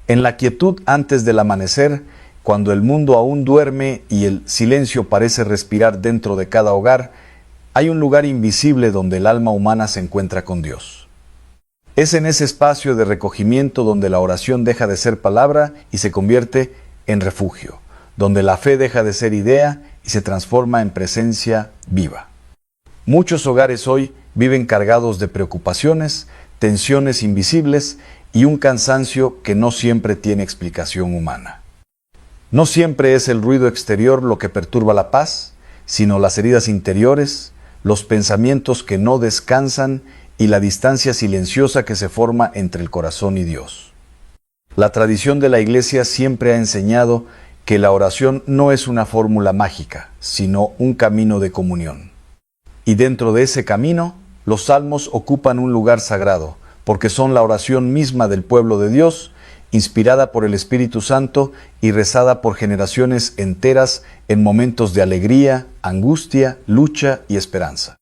En la quietud antes del amanecer, cuando el mundo aún duerme y el silencio parece respirar dentro de cada hogar, hay un lugar invisible donde el alma humana se encuentra con Dios. Es en ese espacio de recogimiento donde la oración deja de ser palabra y se convierte en refugio, donde la fe deja de ser idea y se transforma en presencia viva. Muchos hogares hoy viven cargados de preocupaciones, tensiones invisibles y un cansancio que no siempre tiene explicación humana. No siempre es el ruido exterior lo que perturba la paz, sino las heridas interiores, los pensamientos que no descansan y la distancia silenciosa que se forma entre el corazón y Dios. La tradición de la Iglesia siempre ha enseñado que la oración no es una fórmula mágica, sino un camino de comunión. Y dentro de ese camino, los salmos ocupan un lugar sagrado, porque son la oración misma del pueblo de Dios, inspirada por el Espíritu Santo y rezada por generaciones enteras en momentos de alegría, angustia, lucha y esperanza.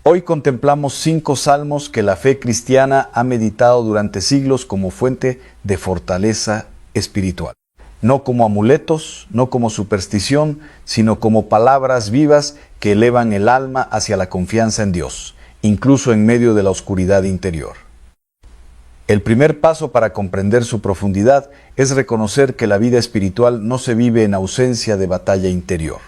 Hoy contemplamos 5 salmos que la fe cristiana ha meditado durante siglos como fuente de fortaleza espiritual. No como amuletos, no como superstición, sino como palabras vivas que elevan el alma hacia la confianza en Dios, incluso en medio de la oscuridad interior. El primer paso para comprender su profundidad es reconocer que la vida espiritual no se vive en ausencia de batalla interior.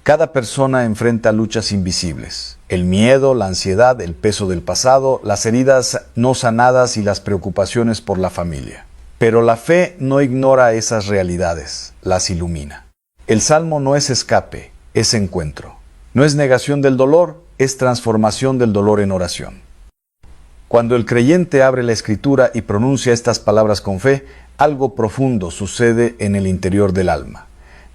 Cada persona enfrenta luchas invisibles: el miedo, la ansiedad, el peso del pasado, las heridas no sanadas y las preocupaciones por la familia. Pero la fe no ignora esas realidades, las ilumina. El salmo no es escape, es encuentro. No es negación del dolor, es transformación del dolor en oración. Cuando el creyente abre la Escritura y pronuncia estas palabras con fe, algo profundo sucede en el interior del alma.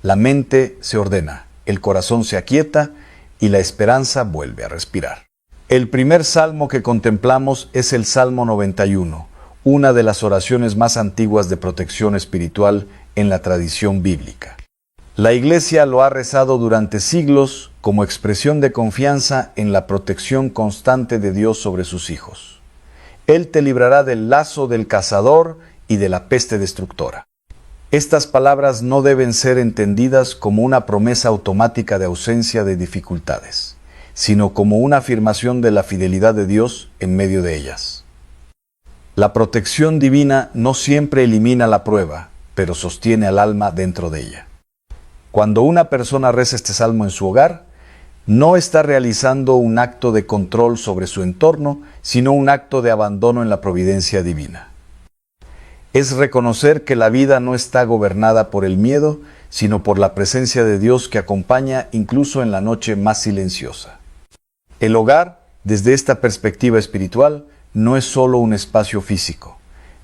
La mente se ordena, el corazón se aquieta y la esperanza vuelve a respirar. El primer salmo que contemplamos es el Salmo 91, una de las oraciones más antiguas de protección espiritual en la tradición bíblica. La Iglesia lo ha rezado durante siglos como expresión de confianza en la protección constante de Dios sobre sus hijos. Él te librará del lazo del cazador y de la peste destructora. Estas palabras no deben ser entendidas como una promesa automática de ausencia de dificultades, sino como una afirmación de la fidelidad de Dios en medio de ellas. La protección divina no siempre elimina la prueba, pero sostiene al alma dentro de ella. Cuando una persona reza este salmo en su hogar, no está realizando un acto de control sobre su entorno, sino un acto de abandono en la providencia divina. Es reconocer que la vida no está gobernada por el miedo, sino por la presencia de Dios que acompaña incluso en la noche más silenciosa. El hogar, desde esta perspectiva espiritual, no es solo un espacio físico.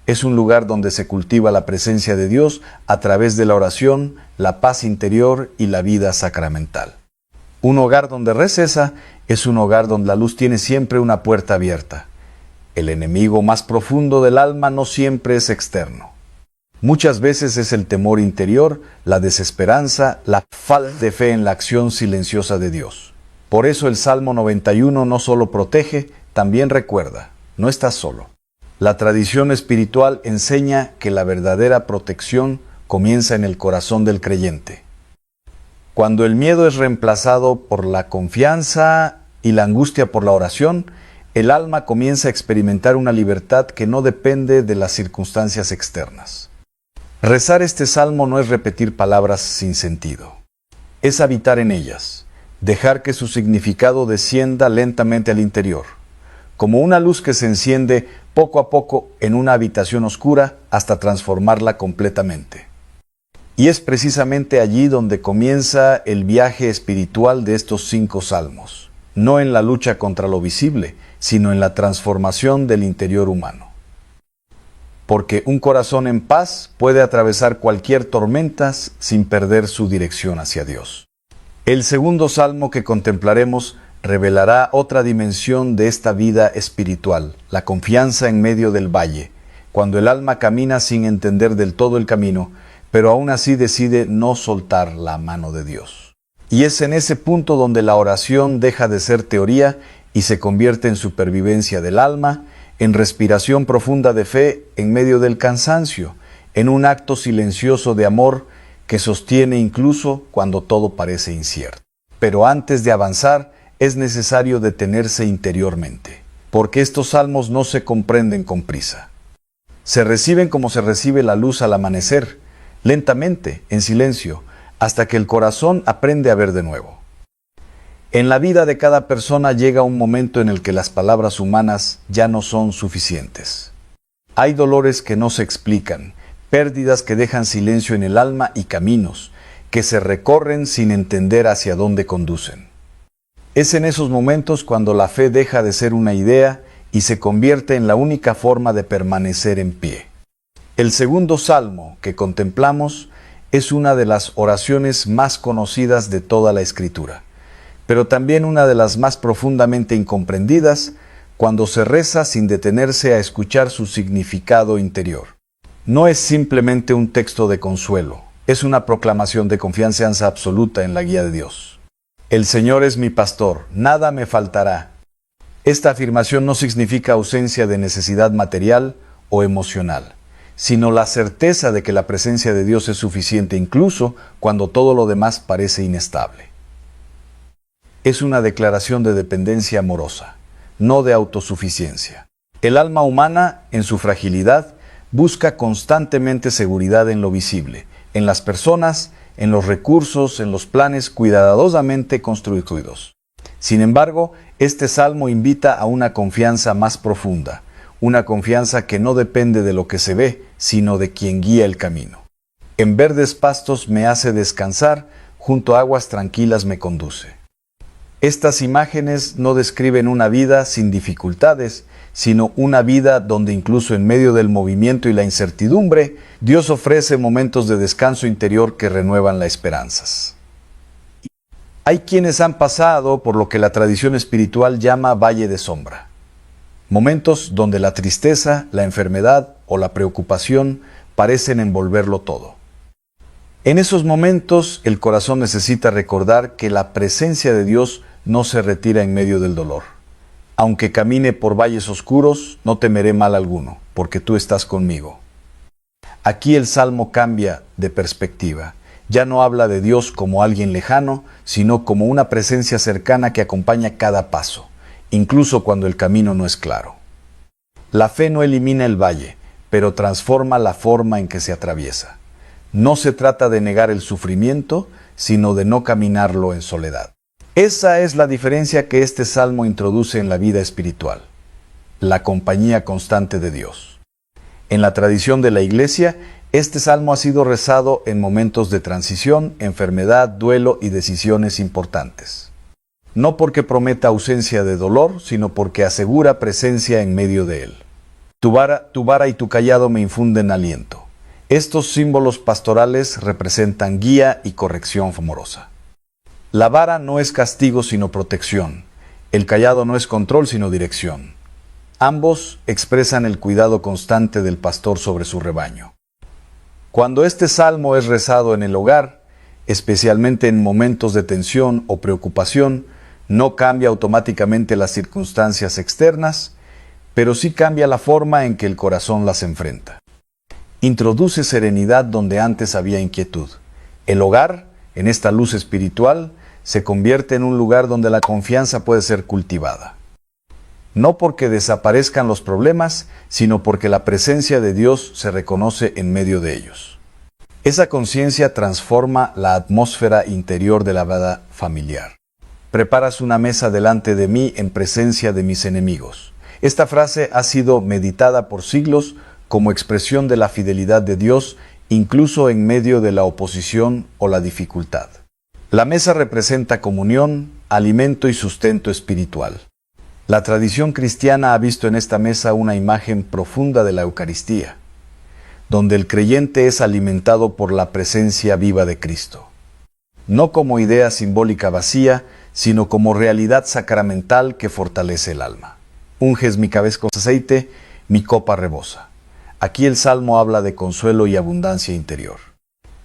Es un lugar donde se cultiva la presencia de Dios a través de la oración, la paz interior y la vida sacramental. Un hogar donde recesa es un hogar donde la luz tiene siempre una puerta abierta. El enemigo más profundo del alma no siempre es externo. Muchas veces es el temor interior, la desesperanza, la falta de fe en la acción silenciosa de Dios. Por eso el Salmo 91 no solo protege, también recuerda: no estás solo. La tradición espiritual enseña que la verdadera protección comienza en el corazón del creyente. Cuando el miedo es reemplazado por la confianza y la angustia por la oración, el alma comienza a experimentar una libertad que no depende de las circunstancias externas. Rezar este salmo no es repetir palabras sin sentido. Es habitar en ellas, dejar que su significado descienda lentamente al interior, como una luz que se enciende poco a poco en una habitación oscura hasta transformarla completamente. Y es precisamente allí donde comienza el viaje espiritual de estos 5 salmos, no en la lucha contra lo visible, sino en la transformación del interior humano. Porque un corazón en paz puede atravesar cualquier tormenta sin perder su dirección hacia Dios. El segundo salmo que contemplaremos revelará otra dimensión de esta vida espiritual, la confianza en medio del valle, cuando el alma camina sin entender del todo el camino, pero aún así decide no soltar la mano de Dios. Y es en ese punto donde la oración deja de ser teoría y se convierte en supervivencia del alma, en respiración profunda de fe en medio del cansancio, en un acto silencioso de amor que sostiene incluso cuando todo parece incierto. Pero antes de avanzar, es necesario detenerse interiormente, porque estos salmos no se comprenden con prisa. Se reciben como se recibe la luz al amanecer, lentamente, en silencio, hasta que el corazón aprende a ver de nuevo. En la vida de cada persona llega un momento en el que las palabras humanas ya no son suficientes. Hay dolores que no se explican, pérdidas que dejan silencio en el alma y caminos que se recorren sin entender hacia dónde conducen. Es en esos momentos cuando la fe deja de ser una idea y se convierte en la única forma de permanecer en pie. El segundo salmo que contemplamos es una de las oraciones más conocidas de toda la Escritura, pero también una de las más profundamente incomprendidas cuando se reza sin detenerse a escuchar su significado interior. No es simplemente un texto de consuelo, es una proclamación de confianza absoluta en la guía de Dios. El Señor es mi pastor, nada me faltará. Esta afirmación no significa ausencia de necesidad material o emocional, sino la certeza de que la presencia de Dios es suficiente incluso cuando todo lo demás parece inestable. Es una declaración de dependencia amorosa, no de autosuficiencia. El alma humana, en su fragilidad, busca constantemente seguridad en lo visible, en las personas, en los recursos, en los planes cuidadosamente construidos. Sin embargo, este salmo invita a una confianza más profunda, una confianza que no depende de lo que se ve, sino de quien guía el camino. En verdes pastos me hace descansar, junto a aguas tranquilas me conduce. Estas imágenes no describen una vida sin dificultades, sino una vida donde incluso en medio del movimiento y la incertidumbre, Dios ofrece momentos de descanso interior que renuevan las esperanzas. Hay quienes han pasado por lo que la tradición espiritual llama valle de sombra. Momentos donde la tristeza, la enfermedad o la preocupación parecen envolverlo todo. En esos momentos, el corazón necesita recordar que la presencia de Dios no se retira en medio del dolor. Aunque camine por valles oscuros, no temeré mal alguno, porque tú estás conmigo. Aquí el salmo cambia de perspectiva. Ya no habla de Dios como alguien lejano, sino como una presencia cercana que acompaña cada paso, incluso cuando el camino no es claro. La fe no elimina el valle, pero transforma la forma en que se atraviesa. No se trata de negar el sufrimiento, sino de no caminarlo en soledad. Esa es la diferencia que este salmo introduce en la vida espiritual, la compañía constante de Dios. En la tradición de la Iglesia, este salmo ha sido rezado en momentos de transición, enfermedad, duelo y decisiones importantes. No porque prometa ausencia de dolor, sino porque asegura presencia en medio de él. Tu vara y tu cayado me infunden aliento. Estos símbolos pastorales representan guía y corrección amorosa. La vara no es castigo sino protección. El cayado no es control sino dirección. Ambos expresan el cuidado constante del pastor sobre su rebaño. Cuando este salmo es rezado en el hogar, especialmente en momentos de tensión o preocupación, no cambia automáticamente las circunstancias externas, pero sí cambia la forma en que el corazón las enfrenta. Introduce serenidad donde antes había inquietud. El hogar, en esta luz espiritual, se convierte en un lugar donde la confianza puede ser cultivada. No porque desaparezcan los problemas, sino porque la presencia de Dios se reconoce en medio de ellos. Esa conciencia transforma la atmósfera interior de la vida familiar. Preparas una mesa delante de mí en presencia de mis enemigos. Esta frase ha sido meditada por siglos como expresión de la fidelidad de Dios, incluso en medio de la oposición o la dificultad. La mesa representa comunión, alimento y sustento espiritual. La tradición cristiana ha visto en esta mesa una imagen profunda de la Eucaristía, donde el creyente es alimentado por la presencia viva de Cristo. No como idea simbólica vacía, sino como realidad sacramental que fortalece el alma. Unges mi cabeza con aceite, mi copa rebosa. Aquí el Salmo habla de consuelo y abundancia interior.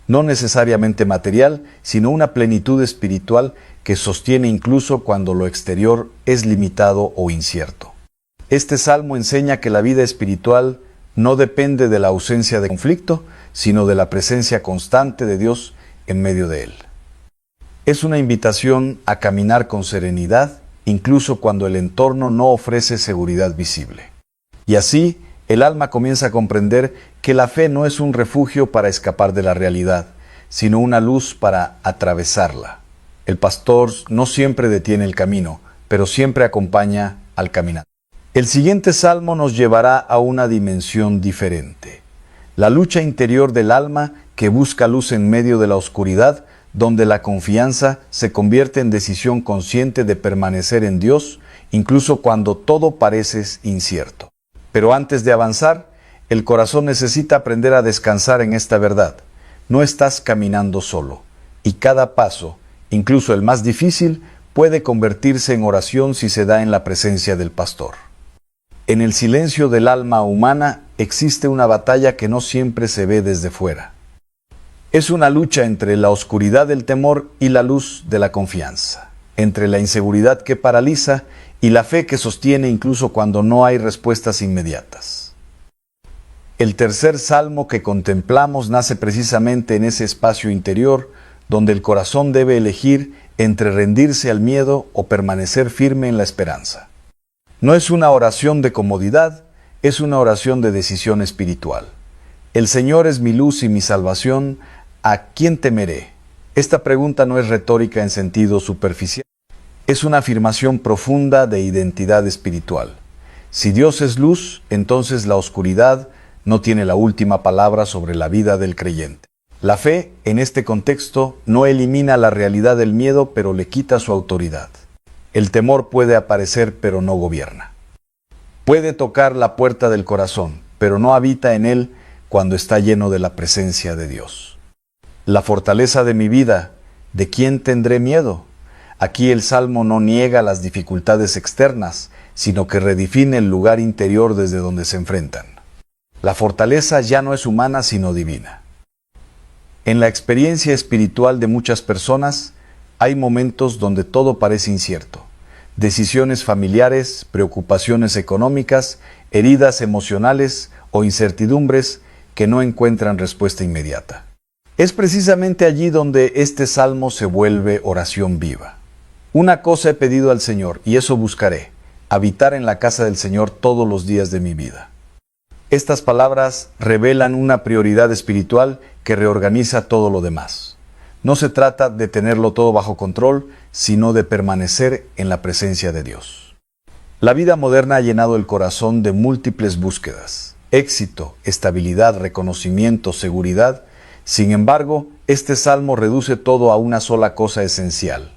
No necesariamente material, sino una plenitud espiritual que sostiene incluso cuando lo exterior es limitado o incierto. Este salmo enseña que la vida espiritual no depende de la ausencia de conflicto, sino de la presencia constante de Dios en medio de él. Es una invitación a caminar con serenidad, incluso cuando el entorno no ofrece seguridad visible. Y así, el alma comienza a comprender que la fe no es un refugio para escapar de la realidad, sino una luz para atravesarla. El pastor no siempre detiene el camino, pero siempre acompaña al caminante. El siguiente salmo nos llevará a una dimensión diferente. La lucha interior del alma que busca luz en medio de la oscuridad, donde la confianza se convierte en decisión consciente de permanecer en Dios, incluso cuando todo parece incierto. Pero antes de avanzar, el corazón necesita aprender a descansar en esta verdad. No estás caminando solo, y cada paso, incluso el más difícil, puede convertirse en oración si se da en la presencia del pastor. En el silencio del alma humana existe una batalla que no siempre se ve desde fuera. Es una lucha entre la oscuridad del temor y la luz de la confianza, entre la inseguridad que paraliza y la fe que sostiene incluso cuando no hay respuestas inmediatas. El tercer salmo que contemplamos nace precisamente en ese espacio interior donde el corazón debe elegir entre rendirse al miedo o permanecer firme en la esperanza. No es una oración de comodidad, es una oración de decisión espiritual. El Señor es mi luz y mi salvación, ¿a quién temeré? Esta pregunta no es retórica en sentido superficial. Es una afirmación profunda de identidad espiritual. Si Dios es luz, entonces la oscuridad no tiene la última palabra sobre la vida del creyente. La fe, en este contexto, no elimina la realidad del miedo, pero le quita su autoridad. El temor puede aparecer, pero no gobierna. Puede tocar la puerta del corazón, pero no habita en él cuando está lleno de la presencia de Dios. La fortaleza de mi vida, ¿de quién tendré miedo? Aquí el Salmo no niega las dificultades externas, sino que redefine el lugar interior desde donde se enfrentan. La fortaleza ya no es humana, sino divina. En la experiencia espiritual de muchas personas, hay momentos donde todo parece incierto. Decisiones familiares, preocupaciones económicas, heridas emocionales o incertidumbres que no encuentran respuesta inmediata. Es precisamente allí donde este salmo se vuelve oración viva. Una cosa he pedido al Señor, y eso buscaré, habitar en la casa del Señor todos los días de mi vida. Estas palabras revelan una prioridad espiritual que reorganiza todo lo demás. No se trata de tenerlo todo bajo control, sino de permanecer en la presencia de Dios. La vida moderna ha llenado el corazón de múltiples búsquedas: éxito, estabilidad, reconocimiento, seguridad. Sin embargo, este salmo reduce todo a una sola cosa esencial: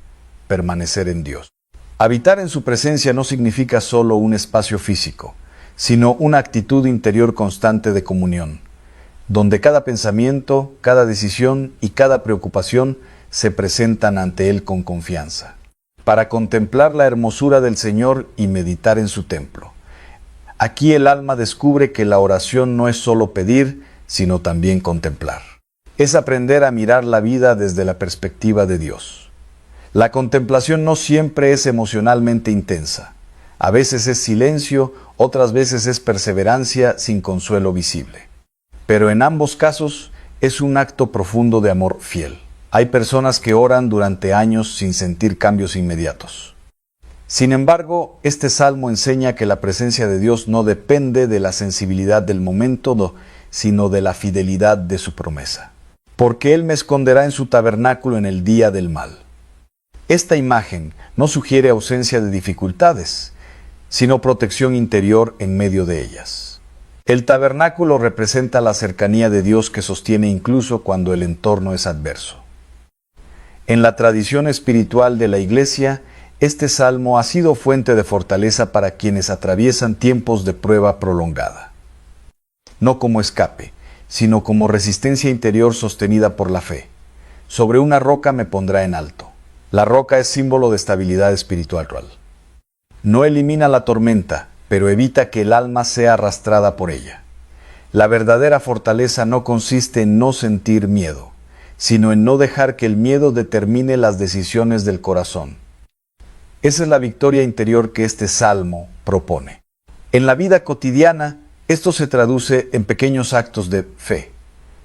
permanecer en Dios. Habitar en su presencia no significa solo un espacio físico, sino una actitud interior constante de comunión, donde cada pensamiento, cada decisión y cada preocupación se presentan ante Él con confianza, para contemplar la hermosura del Señor y meditar en su templo. Aquí el alma descubre que la oración no es solo pedir, sino también contemplar. Es aprender a mirar la vida desde la perspectiva de Dios. La contemplación no siempre es emocionalmente intensa. A veces es silencio, otras veces es perseverancia sin consuelo visible. Pero en ambos casos es un acto profundo de amor fiel. Hay personas que oran durante años sin sentir cambios inmediatos. Sin embargo, este salmo enseña que la presencia de Dios no depende de la sensibilidad del momento, sino de la fidelidad de su promesa. Porque Él me esconderá en su tabernáculo en el día del mal. Esta imagen no sugiere ausencia de dificultades, sino protección interior en medio de ellas. El tabernáculo representa la cercanía de Dios que sostiene incluso cuando el entorno es adverso. En la tradición espiritual de la Iglesia, este salmo ha sido fuente de fortaleza para quienes atraviesan tiempos de prueba prolongada. No como escape, sino como resistencia interior sostenida por la fe. Sobre una roca me pondrá en alto. La roca es símbolo de estabilidad espiritual. No elimina la tormenta, pero evita que el alma sea arrastrada por ella. La verdadera fortaleza no consiste en no sentir miedo, sino en no dejar que el miedo determine las decisiones del corazón. Esa es la victoria interior que este salmo propone. En la vida cotidiana, Esto se traduce en pequeños actos de fe.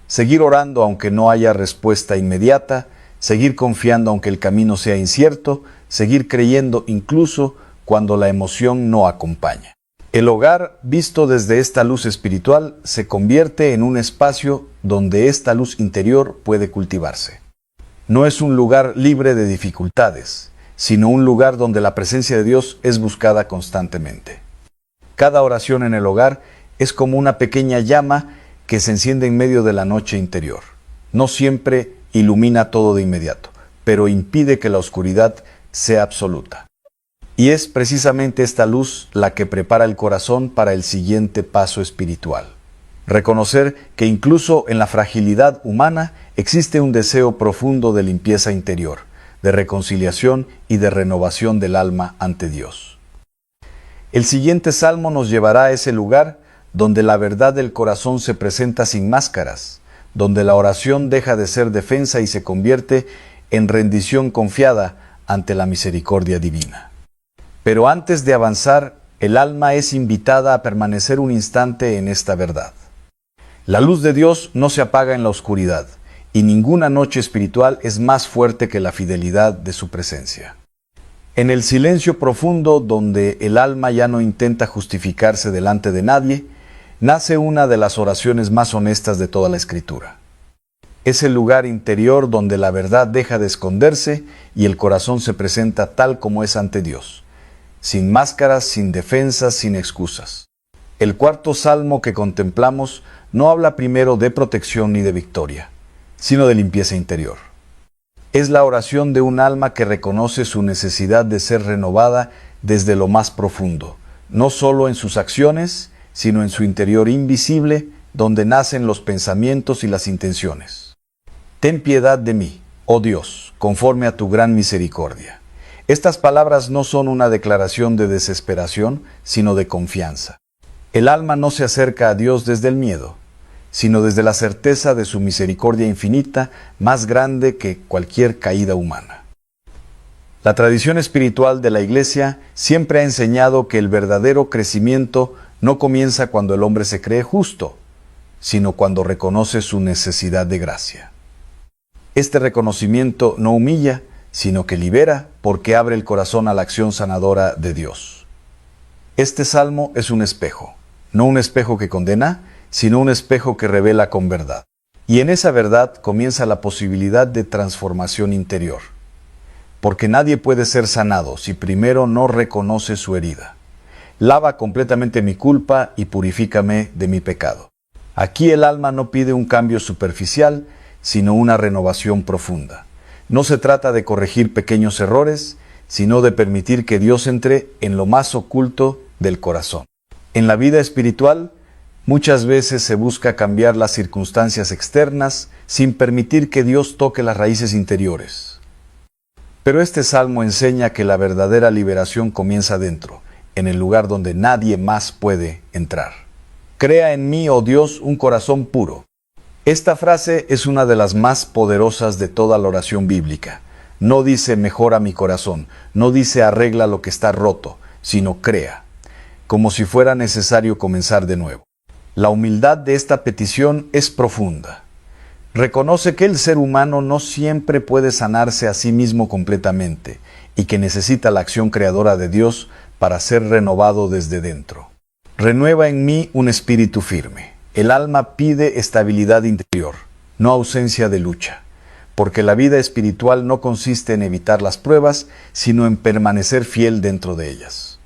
Seguir orando aunque no haya respuesta inmediata, seguir confiando aunque el camino sea incierto, seguir creyendo incluso cuando la emoción no acompaña. El hogar, visto desde esta luz espiritual, se convierte en un espacio donde esta luz interior puede cultivarse. No es un lugar libre de dificultades, sino un lugar donde la presencia de Dios es buscada constantemente. Cada oración en el hogar es como una pequeña llama que se enciende en medio de la noche interior. No siempre ilumina todo de inmediato, pero impide que la oscuridad sea absoluta. Y es precisamente esta luz la que prepara el corazón para el siguiente paso espiritual. Reconocer que incluso en la fragilidad humana existe un deseo profundo de limpieza interior, de reconciliación y de renovación del alma ante Dios. El siguiente salmo nos llevará a ese lugar donde la verdad del corazón se presenta sin máscaras, donde la oración deja de ser defensa y se convierte en rendición confiada ante la misericordia divina. Pero antes de avanzar, el alma es invitada a permanecer un instante en esta verdad. La luz de Dios no se apaga en la oscuridad, y ninguna noche espiritual es más fuerte que la fidelidad de su presencia. En el silencio profundo, donde el alma ya no intenta justificarse delante de nadie, nace una de las oraciones más honestas de toda la Escritura. Es el lugar interior donde la verdad deja de esconderse y el corazón se presenta tal como es ante Dios, sin máscaras, sin defensas, sin excusas. El cuarto salmo que contemplamos no habla primero de protección ni de victoria, sino de limpieza interior. Es la oración de un alma que reconoce su necesidad de ser renovada desde lo más profundo, no solo en sus acciones, sino en su interior invisible, donde nacen los pensamientos y las intenciones. Ten piedad de mí, oh Dios, conforme a tu gran misericordia. Estas palabras no son una declaración de desesperación, sino de confianza. El alma no se acerca a Dios desde el miedo, sino desde la certeza de su misericordia infinita, más grande que cualquier caída humana. La tradición espiritual de la Iglesia siempre ha enseñado que el verdadero crecimiento no comienza cuando el hombre se cree justo, sino cuando reconoce su necesidad de gracia. Este reconocimiento no humilla, sino que libera, porque abre el corazón a la acción sanadora de Dios. Este salmo es un espejo, no un espejo que condena, sino un espejo que revela con verdad. Y en esa verdad comienza la posibilidad de transformación interior, porque nadie puede ser sanado si primero no reconoce su herida. Lava completamente mi culpa y purifícame de mi pecado. Aquí el alma no pide un cambio superficial, sino una renovación profunda. No se trata de corregir pequeños errores, sino de permitir que Dios entre en lo más oculto del corazón. En la vida espiritual, muchas veces se busca cambiar las circunstancias externas sin permitir que Dios toque las raíces interiores. Pero este salmo enseña que la verdadera liberación comienza dentro, en el lugar donde nadie más puede entrar. Crea en mí, oh Dios, un corazón puro. Esta frase es una de las más poderosas de toda la oración bíblica. No dice mejora mi corazón, no dice arregla lo que está roto, sino crea, como si fuera necesario comenzar de nuevo. La humildad de esta petición es profunda. Reconoce que el ser humano no siempre puede sanarse a sí mismo completamente y que necesita la acción creadora de Dios para ser renovado desde dentro. Renueva en mí un espíritu firme. El alma pide estabilidad interior, no ausencia de lucha, porque la vida espiritual no consiste en evitar las pruebas, sino en permanecer fiel dentro de ellas.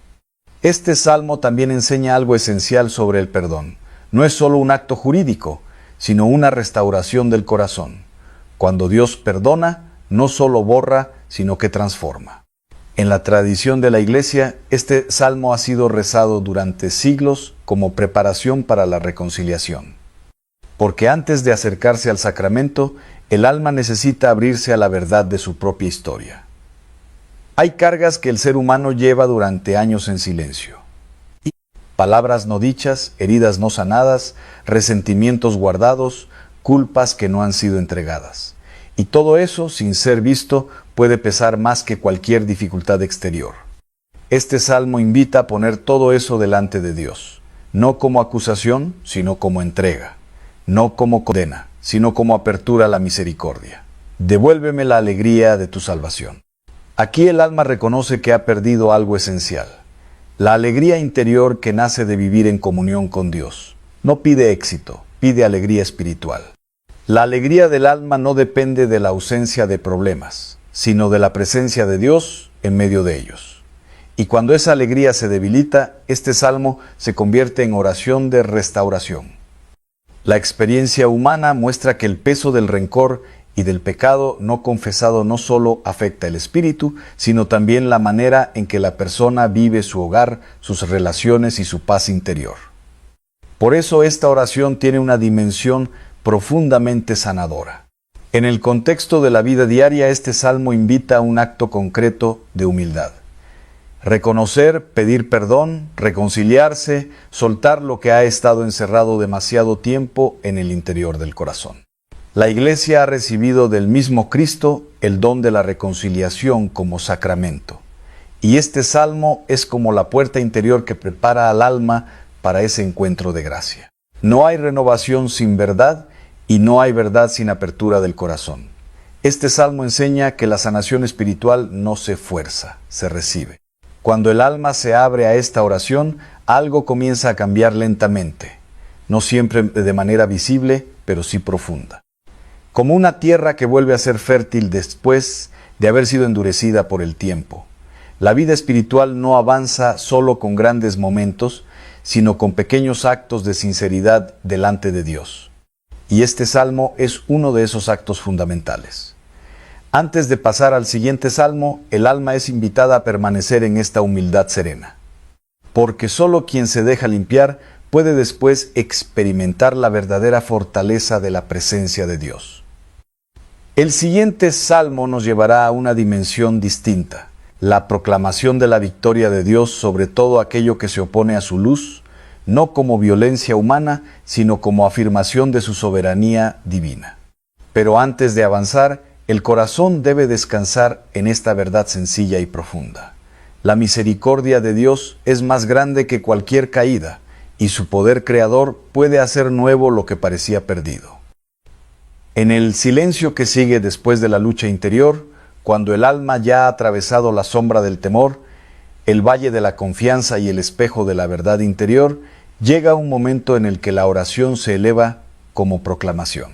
Este salmo también enseña algo esencial sobre el perdón. No es solo un acto jurídico, sino una restauración del corazón. Cuando Dios perdona, no solo borra, sino que transforma. En la tradición de la Iglesia, este salmo ha sido rezado durante siglos como preparación para la reconciliación. Porque antes de acercarse al sacramento, el alma necesita abrirse a la verdad de su propia historia. Hay cargas que el ser humano lleva durante años en silencio. Palabras no dichas, heridas no sanadas, resentimientos guardados, culpas que no han sido entregadas. Y todo eso, sin ser visto, puede pesar más que cualquier dificultad exterior. Este salmo invita a poner todo eso delante de Dios. no como acusación, sino como entrega, no como condena, sino como apertura a la misericordia. Devuélveme la alegría de tu salvación. Aquí el alma reconoce que ha perdido algo esencial, la alegría interior que nace de vivir en comunión con Dios. No pide éxito, pide alegría espiritual. La alegría del alma no depende de la ausencia de problemas, sino de la presencia de Dios en medio de ellos. Y cuando esa alegría se debilita, este salmo se convierte en oración de restauración. La experiencia humana muestra que el peso del rencor y del pecado no confesado no solo afecta el espíritu, sino también la manera en que la persona vive su hogar, sus relaciones y su paz interior. Por eso esta oración tiene una dimensión profundamente sanadora. En el contexto de la vida diaria, este salmo invita a un acto concreto de humildad. Reconocer, pedir perdón, reconciliarse, soltar lo que ha estado encerrado demasiado tiempo en el interior del corazón. La Iglesia ha recibido del mismo Cristo el don de la reconciliación como sacramento. Y este salmo es como la puerta interior que prepara al alma para ese encuentro de gracia. No hay renovación sin verdad y no hay verdad sin apertura del corazón. Este salmo enseña que la sanación espiritual no se fuerza, se recibe. Cuando el alma se abre a esta oración, algo comienza a cambiar lentamente, no siempre de manera visible, pero sí profunda. Como una tierra que vuelve a ser fértil después de haber sido endurecida por el tiempo. La vida espiritual no avanza solo con grandes momentos, sino con pequeños actos de sinceridad delante de Dios. Y este salmo es uno de esos actos fundamentales. Antes de pasar al siguiente salmo, el alma es invitada a permanecer en esta humildad serena. Porque solo quien se deja limpiar puede después experimentar la verdadera fortaleza de la presencia de Dios. El siguiente salmo nos llevará a una dimensión distinta, la proclamación de la victoria de Dios sobre todo aquello que se opone a su luz, no como violencia humana, sino como afirmación de su soberanía divina. Pero antes de avanzar, el corazón debe descansar en esta verdad sencilla y profunda. La misericordia de Dios es más grande que cualquier caída, y su poder creador puede hacer nuevo lo que parecía perdido. En el silencio que sigue después de la lucha interior, cuando el alma ya ha atravesado la sombra del temor, el valle de la confianza y el espejo de la verdad interior, llega un momento en el que la oración se eleva como proclamación.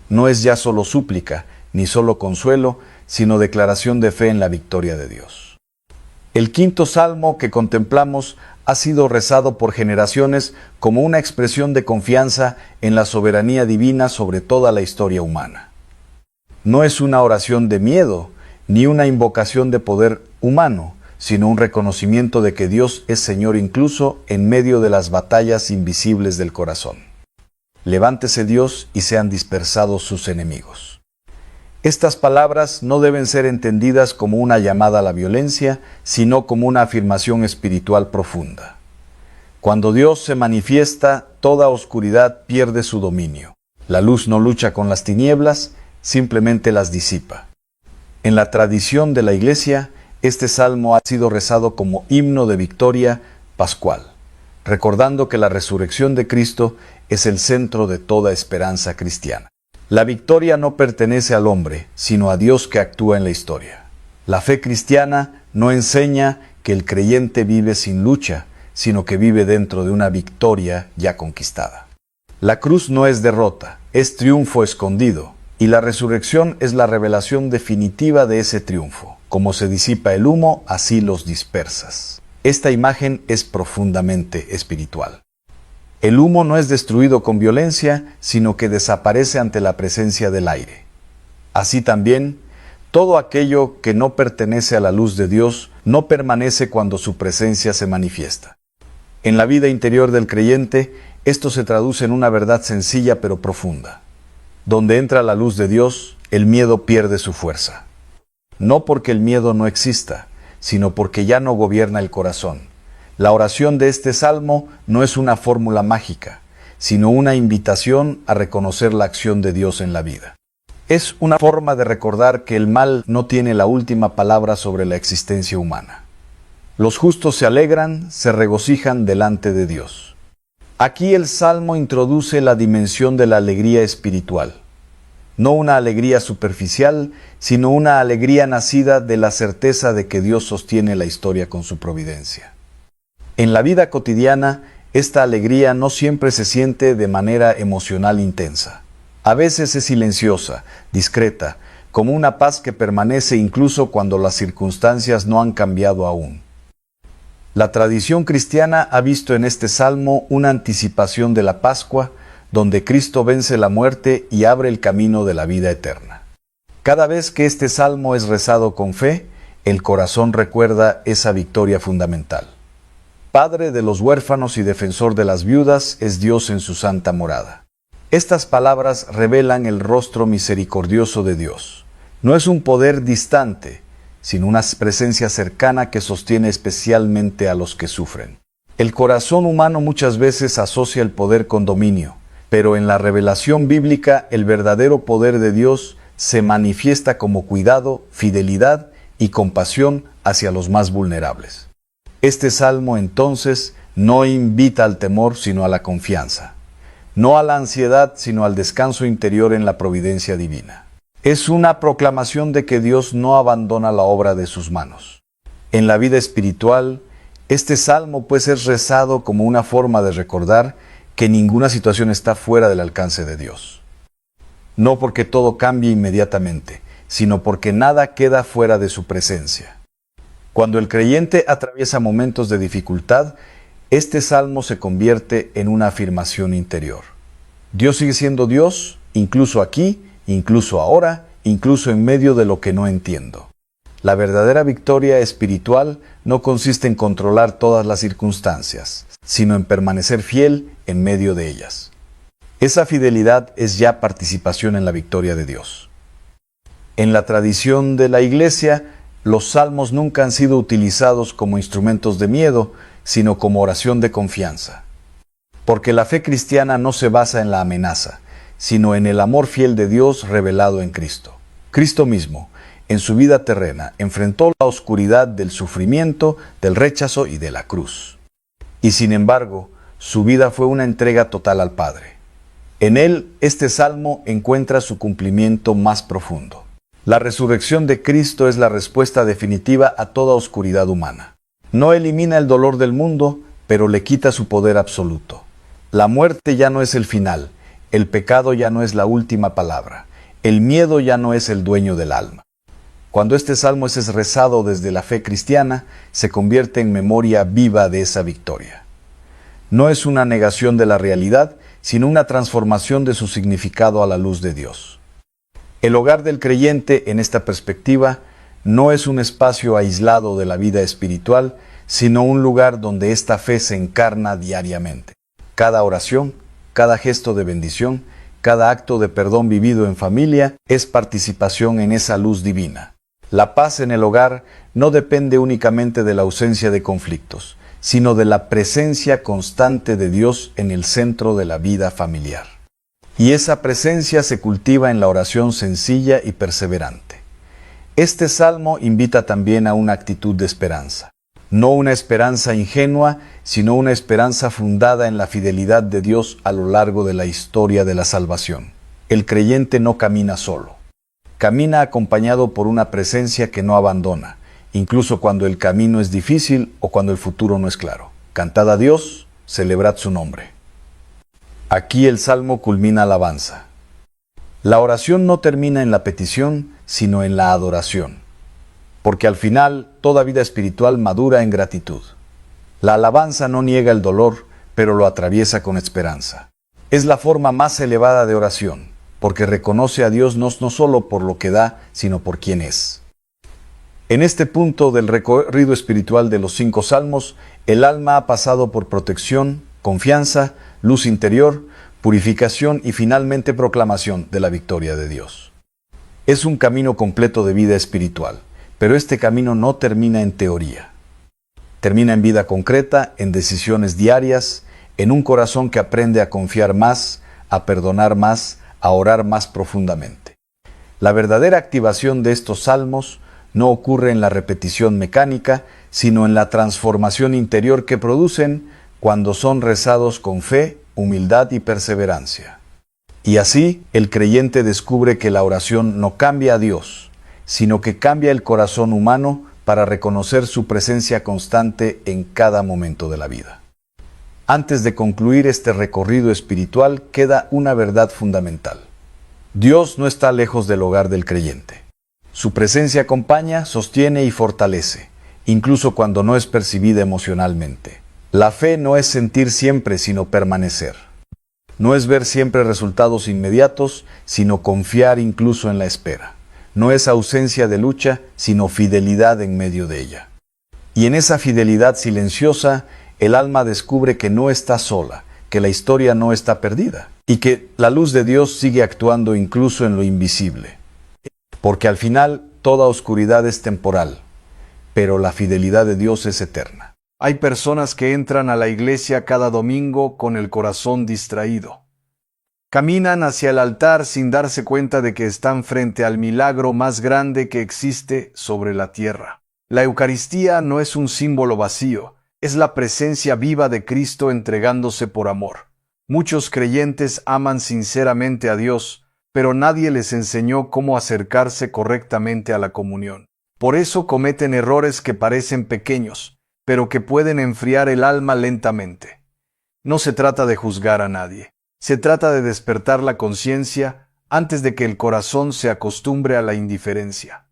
No es ya solo súplica, ni solo consuelo, sino declaración de fe en la victoria de Dios. El quinto salmo que contemplamos ha sido rezado por generaciones como una expresión de confianza en la soberanía divina sobre toda la historia humana. No es una oración de miedo, ni una invocación de poder humano, sino un reconocimiento de que Dios es Señor incluso en medio de las batallas invisibles del corazón. Levántese Dios y sean dispersados sus enemigos. Estas palabras no deben ser entendidas como una llamada a la violencia, sino como una afirmación espiritual profunda. Cuando Dios se manifiesta, toda oscuridad pierde su dominio. La luz no lucha con las tinieblas, simplemente las disipa. En la tradición de la Iglesia, este salmo ha sido rezado como himno de victoria pascual, recordando que la resurrección de Cristo es el centro de toda esperanza cristiana. La victoria no pertenece al hombre, sino a Dios que actúa en la historia. La fe cristiana no enseña que el creyente vive sin lucha, sino que vive dentro de una victoria ya conquistada. La cruz no es derrota, es triunfo escondido, y la resurrección es la revelación definitiva de ese triunfo. Como se disipa el humo, así los dispersas. Esta imagen es profundamente espiritual. El humo no es destruido con violencia, sino que desaparece ante la presencia del aire. Así también, todo aquello que no pertenece a la luz de Dios no permanece cuando su presencia se manifiesta. En la vida interior del creyente, esto se traduce en una verdad sencilla pero profunda. Donde entra la luz de Dios, el miedo pierde su fuerza. No porque el miedo no exista, sino porque ya no gobierna el corazón. La oración de este salmo no es una fórmula mágica, sino una invitación a reconocer la acción de Dios en la vida. Es una forma de recordar que el mal no tiene la última palabra sobre la existencia humana. Los justos se alegran, se regocijan delante de Dios. Aquí el Salmo introduce la dimensión de la alegría espiritual. No una alegría superficial, sino una alegría nacida de la certeza de que Dios sostiene la historia con su providencia. En la vida cotidiana, esta alegría no siempre se siente de manera emocional intensa. A veces es silenciosa, discreta, como una paz que permanece incluso cuando las circunstancias no han cambiado aún. La tradición cristiana ha visto en este salmo una anticipación de la Pascua, donde Cristo vence la muerte y abre el camino de la vida eterna. Cada vez que este salmo es rezado con fe, el corazón recuerda esa victoria fundamental. Padre de los huérfanos y defensor de las viudas es Dios en su santa morada. Estas palabras revelan el rostro misericordioso de Dios. No es un poder distante, sino una presencia cercana que sostiene especialmente a los que sufren. El corazón humano muchas veces asocia el poder con dominio, pero en la revelación bíblica el verdadero poder de Dios se manifiesta como cuidado, fidelidad y compasión hacia los más vulnerables. Este salmo entonces no invita al temor sino a la confianza, no a la ansiedad sino al descanso interior en la providencia divina. Es una proclamación de que Dios no abandona la obra de sus manos. En la vida espiritual, este salmo puede ser rezado como una forma de recordar que ninguna situación está fuera del alcance de Dios. No porque todo cambie inmediatamente, sino porque nada queda fuera de su presencia. Cuando el creyente atraviesa momentos de dificultad, este salmo se convierte en una afirmación interior. Dios sigue siendo Dios, incluso aquí, incluso ahora, incluso en medio de lo que no entiendo. La verdadera victoria espiritual no consiste en controlar todas las circunstancias, sino en permanecer fiel en medio de ellas. Esa fidelidad es ya participación en la victoria de Dios. En la tradición de la Iglesia, los salmos nunca han sido utilizados como instrumentos de miedo, sino como oración de confianza. Porque la fe cristiana no se basa en la amenaza, sino en el amor fiel de Dios revelado en Cristo. Cristo mismo, en su vida terrena, enfrentó la oscuridad del sufrimiento, del rechazo y de la cruz. Y sin embargo, su vida fue una entrega total al Padre. En él, este salmo encuentra su cumplimiento más profundo. La resurrección de Cristo es la respuesta definitiva a toda oscuridad humana. No elimina el dolor del mundo, pero le quita su poder absoluto. La muerte ya no es el final, el pecado ya no es la última palabra, el miedo ya no es el dueño del alma. Cuando este salmo es rezado desde la fe cristiana, se convierte en memoria viva de esa victoria. No es una negación de la realidad, sino una transformación de su significado a la luz de Dios. El hogar del creyente, en esta perspectiva, no es un espacio aislado de la vida espiritual, sino un lugar donde esta fe se encarna diariamente. Cada oración, cada gesto de bendición, cada acto de perdón vivido en familia es participación en esa luz divina. La paz en el hogar no depende únicamente de la ausencia de conflictos, sino de la presencia constante de Dios en el centro de la vida familiar. Y esa presencia se cultiva en la oración sencilla y perseverante. Este salmo invita también a una actitud de esperanza. No una esperanza ingenua, sino una esperanza fundada en la fidelidad de Dios a lo largo de la historia de la salvación. El creyente no camina solo. Camina acompañado por una presencia que no abandona, incluso cuando el camino es difícil o cuando el futuro no es claro. Cantad a Dios, celebrad su nombre. Aquí el salmo culmina alabanza. La oración no termina en la petición, sino en la adoración, porque al final toda vida espiritual madura en gratitud. La alabanza no niega el dolor, pero lo atraviesa con esperanza. Es la forma más elevada de oración, porque reconoce a Dios no solo por lo que da, sino por quien es. En este punto del recorrido espiritual de los 5 salmos, el alma ha pasado por protección, confianza, luz interior, purificación y finalmente proclamación de la victoria de Dios. Es un camino completo de vida espiritual, pero este camino no termina en teoría. Termina en vida concreta, en decisiones diarias, en un corazón que aprende a confiar más, a perdonar más, a orar más profundamente. La verdadera activación de estos salmos no ocurre en la repetición mecánica, sino en la transformación interior que producen cuando son rezados con fe, humildad y perseverancia. Y así el creyente descubre que la oración no cambia a Dios, sino que cambia el corazón humano para reconocer su presencia constante en cada momento de la vida. Antes de concluir este recorrido espiritual, queda una verdad fundamental. Dios no está lejos del hogar del creyente. Su presencia acompaña, sostiene y fortalece, incluso cuando no es percibida emocionalmente. La fe no es sentir siempre, sino permanecer. No es ver siempre resultados inmediatos, sino confiar incluso en la espera. No es ausencia de lucha, sino fidelidad en medio de ella. Y en esa fidelidad silenciosa, el alma descubre que no está sola, que la historia no está perdida, y que la luz de Dios sigue actuando incluso en lo invisible. Porque al final, toda oscuridad es temporal, pero la fidelidad de Dios es eterna. Hay personas que entran a la iglesia cada domingo con el corazón distraído. Caminan hacia el altar sin darse cuenta de que están frente al milagro más grande que existe sobre la tierra. La Eucaristía no es un símbolo vacío, es la presencia viva de Cristo entregándose por amor. Muchos creyentes aman sinceramente a Dios, pero nadie les enseñó cómo acercarse correctamente a la comunión. Por eso cometen errores que parecen pequeños, pero que pueden enfriar el alma lentamente. No se trata de juzgar a nadie. Se trata de despertar la conciencia antes de que el corazón se acostumbre a la indiferencia.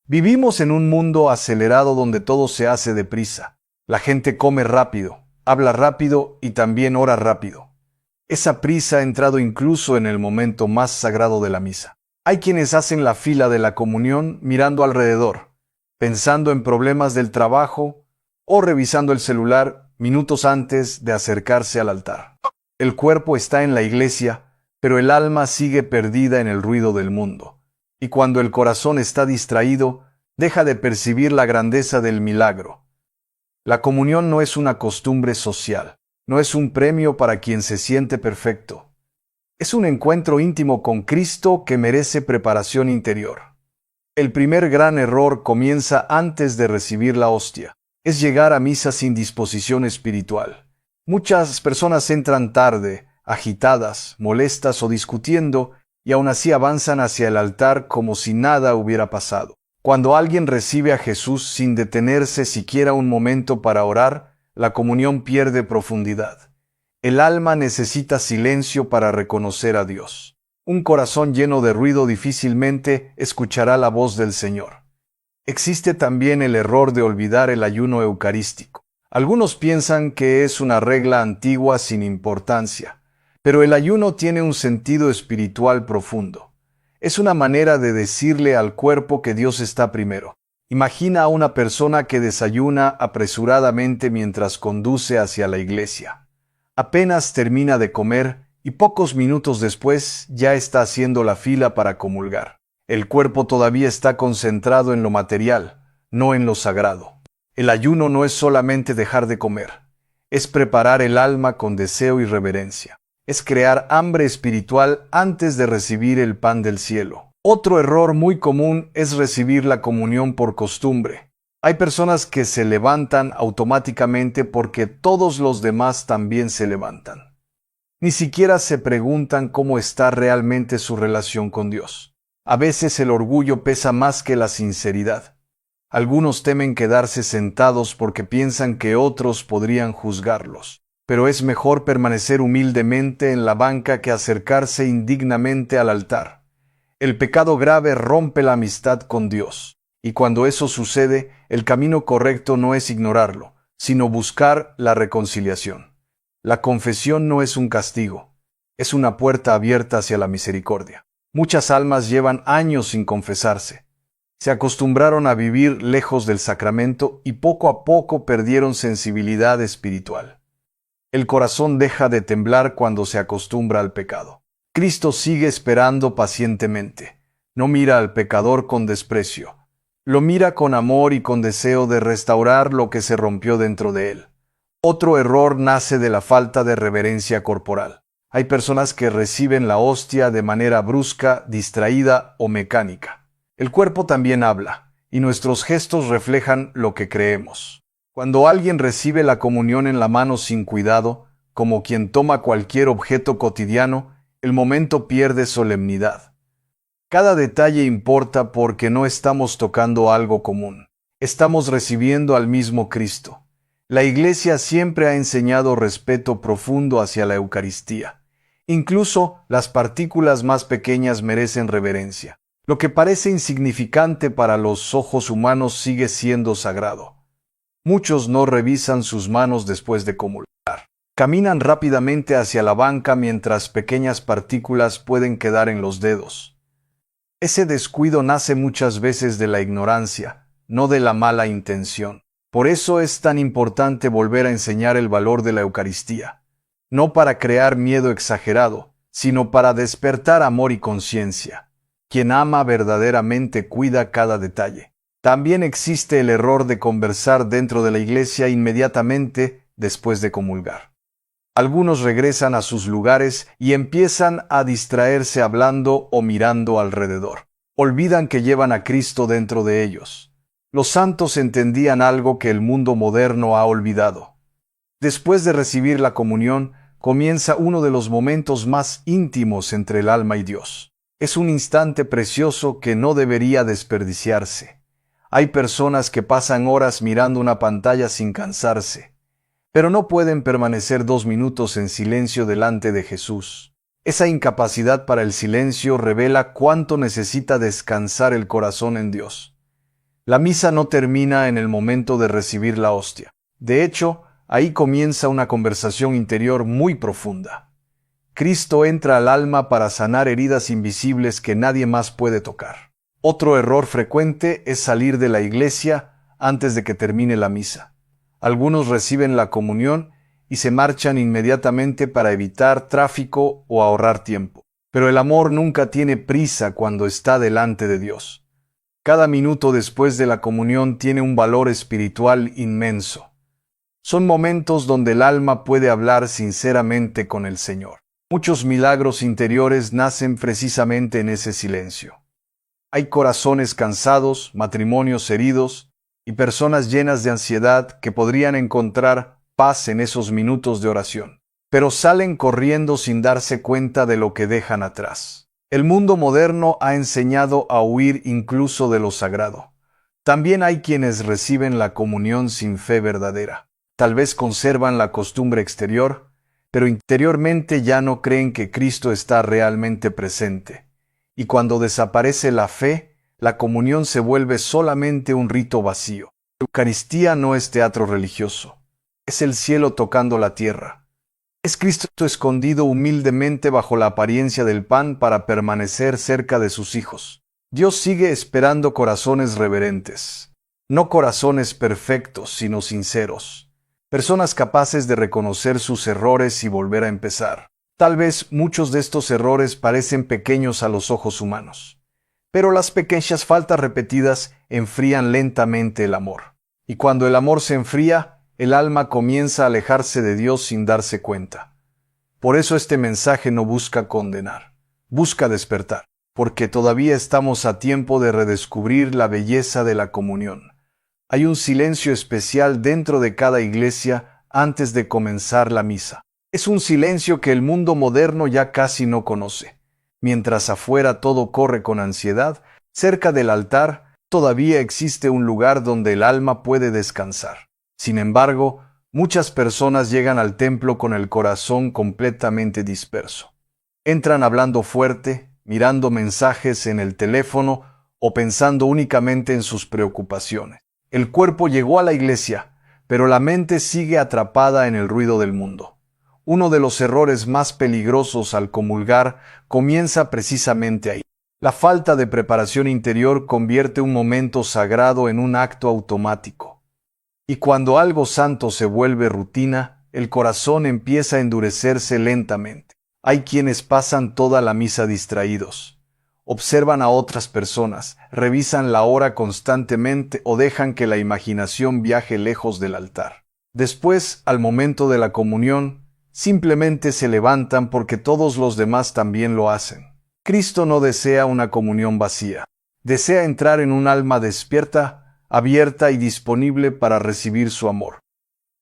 Vivimos en un mundo acelerado donde todo se hace deprisa. La gente come rápido, habla rápido y también ora rápido. Esa prisa ha entrado incluso en el momento más sagrado de la misa. Hay quienes hacen la fila de la comunión mirando alrededor, pensando en problemas del trabajo o revisando el celular minutos antes de acercarse al altar. El cuerpo está en la iglesia, pero el alma sigue perdida en el ruido del mundo. Y cuando el corazón está distraído, deja de percibir la grandeza del milagro. La comunión no es una costumbre social, no es un premio para quien se siente perfecto. Es un encuentro íntimo con Cristo que merece preparación interior. El primer gran error comienza antes de recibir la hostia. Es llegar a misa sin disposición espiritual. Muchas personas entran tarde, agitadas, molestas o discutiendo, y aún así avanzan hacia el altar como si nada hubiera pasado. Cuando alguien recibe a Jesús sin detenerse siquiera un momento para orar, la comunión pierde profundidad. El alma necesita silencio para reconocer a Dios. Un corazón lleno de ruido difícilmente escuchará la voz del Señor. Existe también el error de olvidar el ayuno eucarístico. Algunos piensan que es una regla antigua sin importancia, pero el ayuno tiene un sentido espiritual profundo. Es una manera de decirle al cuerpo que Dios está primero. Imagina a una persona que desayuna apresuradamente mientras conduce hacia la iglesia. Apenas termina de comer y pocos minutos después ya está haciendo la fila para comulgar. El cuerpo todavía está concentrado en lo material, no en lo sagrado. El ayuno no es solamente dejar de comer, es preparar el alma con deseo y reverencia. Es crear hambre espiritual antes de recibir el pan del cielo. Otro error muy común es recibir la comunión por costumbre. Hay personas que se levantan automáticamente porque todos los demás también se levantan. Ni siquiera se preguntan cómo está realmente su relación con Dios. A veces el orgullo pesa más que la sinceridad. Algunos temen quedarse sentados porque piensan que otros podrían juzgarlos. Pero es mejor permanecer humildemente en la banca que acercarse indignamente al altar. El pecado grave rompe la amistad con Dios. Y cuando eso sucede, el camino correcto no es ignorarlo, sino buscar la reconciliación. La confesión no es un castigo, es una puerta abierta hacia la misericordia. Muchas almas llevan años sin confesarse. Se acostumbraron a vivir lejos del sacramento y poco a poco perdieron sensibilidad espiritual. El corazón deja de temblar cuando se acostumbra al pecado. Cristo sigue esperando pacientemente. No mira al pecador con desprecio. Lo mira con amor y con deseo de restaurar lo que se rompió dentro de él. Otro error nace de la falta de reverencia corporal. Hay personas que reciben la hostia de manera brusca, distraída o mecánica. El cuerpo también habla, y nuestros gestos reflejan lo que creemos. Cuando alguien recibe la comunión en la mano sin cuidado, como quien toma cualquier objeto cotidiano, el momento pierde solemnidad. Cada detalle importa porque no estamos tocando algo común. Estamos recibiendo al mismo Cristo. La Iglesia siempre ha enseñado respeto profundo hacia la Eucaristía. Incluso las partículas más pequeñas merecen reverencia. Lo que parece insignificante para los ojos humanos sigue siendo sagrado. Muchos no revisan sus manos después de comulgar. Caminan rápidamente hacia la banca mientras pequeñas partículas pueden quedar en los dedos. Ese descuido nace muchas veces de la ignorancia, no de la mala intención. Por eso es tan importante volver a enseñar el valor de la Eucaristía, no para crear miedo exagerado, sino para despertar amor y conciencia. Quien ama verdaderamente cuida cada detalle. También existe el error de conversar dentro de la iglesia inmediatamente después de comulgar. Algunos regresan a sus lugares y empiezan a distraerse hablando o mirando alrededor. Olvidan que llevan a Cristo dentro de ellos. Los santos entendían algo que el mundo moderno ha olvidado. Después de recibir la comunión, comienza uno de los momentos más íntimos entre el alma y Dios. Es un instante precioso que no debería desperdiciarse. Hay personas que pasan horas mirando una pantalla sin cansarse, pero no pueden permanecer 2 minutos en silencio delante de Jesús. Esa incapacidad para el silencio revela cuánto necesita descansar el corazón en Dios. La misa no termina en el momento de recibir la hostia. De hecho, ahí comienza una conversación interior muy profunda. Cristo entra al alma para sanar heridas invisibles que nadie más puede tocar. Otro error frecuente es salir de la iglesia antes de que termine la misa. Algunos reciben la comunión y se marchan inmediatamente para evitar tráfico o ahorrar tiempo. Pero el amor nunca tiene prisa cuando está delante de Dios. Cada minuto después de la comunión tiene un valor espiritual inmenso. Son momentos donde el alma puede hablar sinceramente con el Señor. Muchos milagros interiores nacen precisamente en ese silencio. Hay corazones cansados, matrimonios heridos y personas llenas de ansiedad que podrían encontrar paz en esos minutos de oración, pero salen corriendo sin darse cuenta de lo que dejan atrás. El mundo moderno ha enseñado a huir incluso de lo sagrado. También hay quienes reciben la comunión sin fe verdadera. Tal vez conservan la costumbre exterior, pero interiormente ya no creen que Cristo está realmente presente. Y cuando desaparece la fe, la comunión se vuelve solamente un rito vacío. La Eucaristía no es teatro religioso. Es el cielo tocando la tierra. Es Cristo escondido humildemente bajo la apariencia del pan para permanecer cerca de sus hijos. Dios sigue esperando corazones reverentes, no corazones perfectos, sino sinceros. Personas capaces de reconocer sus errores y volver a empezar. Tal vez muchos de estos errores parecen pequeños a los ojos humanos, pero las pequeñas faltas repetidas enfrían lentamente el amor. Y cuando el amor se enfría, el alma comienza a alejarse de Dios sin darse cuenta. Por eso este mensaje no busca condenar, busca despertar, porque todavía estamos a tiempo de redescubrir la belleza de la comunión. Hay un silencio especial dentro de cada iglesia antes de comenzar la misa. Es un silencio que el mundo moderno ya casi no conoce. Mientras afuera todo corre con ansiedad, cerca del altar todavía existe un lugar donde el alma puede descansar. Sin embargo, muchas personas llegan al templo con el corazón completamente disperso. Entran hablando fuerte, mirando mensajes en el teléfono o pensando únicamente en sus preocupaciones. El cuerpo llegó a la iglesia, pero la mente sigue atrapada en el ruido del mundo. Uno de los errores más peligrosos al comulgar comienza precisamente ahí. La falta de preparación interior convierte un momento sagrado en un acto automático. Y cuando algo santo se vuelve rutina, el corazón empieza a endurecerse lentamente. Hay quienes pasan toda la misa distraídos. Observan a otras personas, revisan la hora constantemente o dejan que la imaginación viaje lejos del altar. Después, al momento de la comunión, simplemente se levantan porque todos los demás también lo hacen. Cristo no desea una comunión vacía. Desea entrar en un alma despierta abierta y disponible para recibir su amor.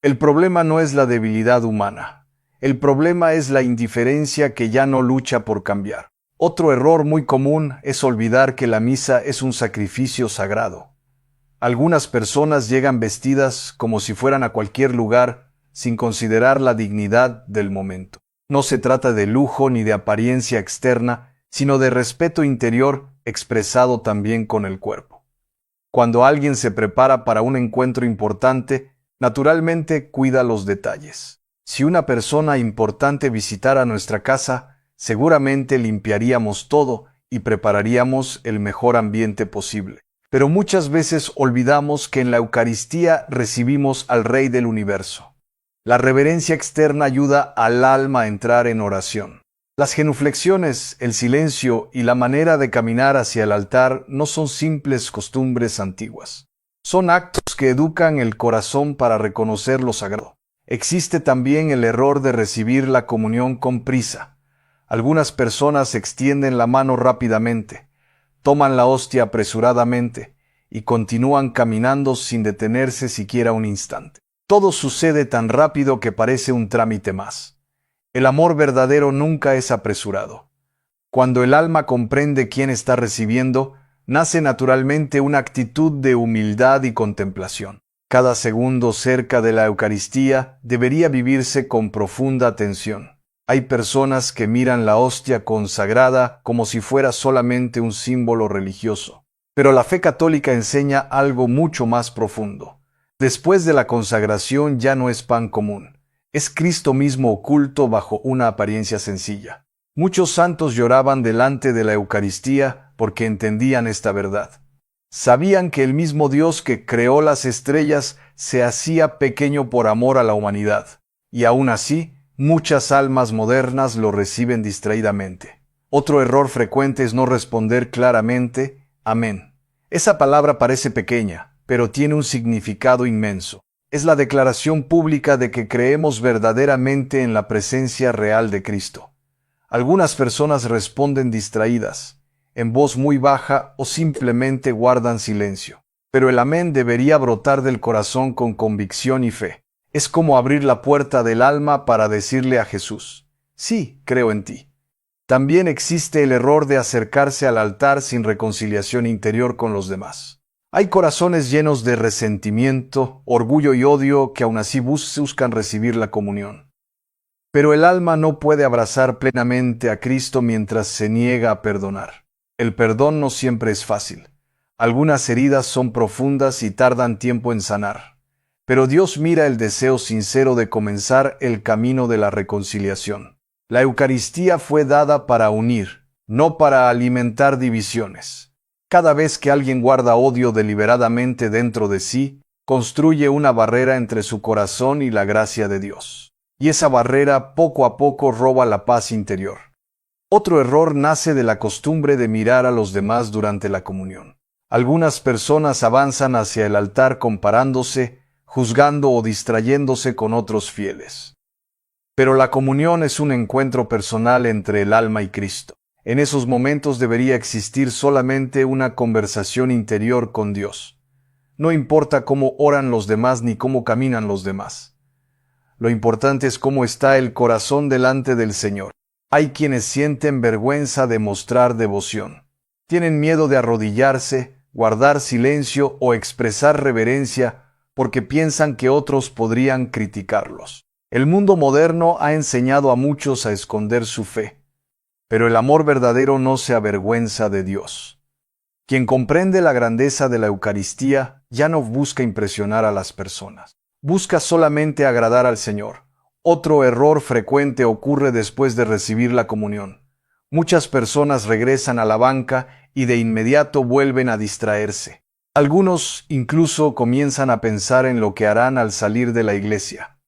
El problema no es la debilidad humana. El problema es la indiferencia que ya no lucha por cambiar. Otro error muy común es olvidar que la misa es un sacrificio sagrado. Algunas personas llegan vestidas como si fueran a cualquier lugar, sin considerar la dignidad del momento. No se trata de lujo ni de apariencia externa, sino de respeto interior expresado también con el cuerpo. Cuando alguien se prepara para un encuentro importante, naturalmente cuida los detalles. Si una persona importante visitara nuestra casa, seguramente limpiaríamos todo y prepararíamos el mejor ambiente posible. Pero muchas veces olvidamos que en la Eucaristía recibimos al Rey del Universo. La reverencia externa ayuda al alma a entrar en oración. Las genuflexiones, el silencio y la manera de caminar hacia el altar no son simples costumbres antiguas. Son actos que educan el corazón para reconocer lo sagrado. Existe también el error de recibir la comunión con prisa. Algunas personas extienden la mano rápidamente, toman la hostia apresuradamente y continúan caminando sin detenerse siquiera un instante. Todo sucede tan rápido que parece un trámite más. El amor verdadero nunca es apresurado. Cuando el alma comprende quién está recibiendo, nace naturalmente una actitud de humildad y contemplación. Cada segundo cerca de la Eucaristía debería vivirse con profunda atención. Hay personas que miran la hostia consagrada como si fuera solamente un símbolo religioso. Pero la fe católica enseña algo mucho más profundo. Después de la consagración ya no es pan común. Es Cristo mismo oculto bajo una apariencia sencilla. Muchos santos lloraban delante de la Eucaristía porque entendían esta verdad. Sabían que el mismo Dios que creó las estrellas se hacía pequeño por amor a la humanidad. Y aún así, muchas almas modernas lo reciben distraídamente. Otro error frecuente es no responder claramente, amén. Esa palabra parece pequeña, pero tiene un significado inmenso. Es la declaración pública de que creemos verdaderamente en la presencia real de Cristo. Algunas personas responden distraídas, en voz muy baja o simplemente guardan silencio. Pero el amén debería brotar del corazón con convicción y fe. Es como abrir la puerta del alma para decirle a Jesús, sí, creo en ti. También existe el error de acercarse al altar sin reconciliación interior con los demás. Hay corazones llenos de resentimiento, orgullo y odio que aún así buscan recibir la comunión. Pero el alma no puede abrazar plenamente a Cristo mientras se niega a perdonar. El perdón no siempre es fácil. Algunas heridas son profundas y tardan tiempo en sanar. Pero Dios mira el deseo sincero de comenzar el camino de la reconciliación. La Eucaristía fue dada para unir, no para alimentar divisiones. Cada vez que alguien guarda odio deliberadamente dentro de sí, construye una barrera entre su corazón y la gracia de Dios. Y esa barrera poco a poco roba la paz interior. Otro error nace de la costumbre de mirar a los demás durante la comunión. Algunas personas avanzan hacia el altar comparándose, juzgando o distrayéndose con otros fieles. Pero la comunión es un encuentro personal entre el alma y Cristo. En esos momentos debería existir solamente una conversación interior con Dios. No importa cómo oran los demás ni cómo caminan los demás. Lo importante es cómo está el corazón delante del Señor. Hay quienes sienten vergüenza de mostrar devoción. Tienen miedo de arrodillarse, guardar silencio o expresar reverencia porque piensan que otros podrían criticarlos. El mundo moderno ha enseñado a muchos a esconder su fe, pero el amor verdadero no se avergüenza de Dios. Quien comprende la grandeza de la Eucaristía ya no busca impresionar a las personas. Busca solamente agradar al Señor. Otro error frecuente ocurre después de recibir la comunión. Muchas personas regresan a la banca y de inmediato vuelven a distraerse. Algunos incluso comienzan a pensar en lo que harán al salir de la iglesia.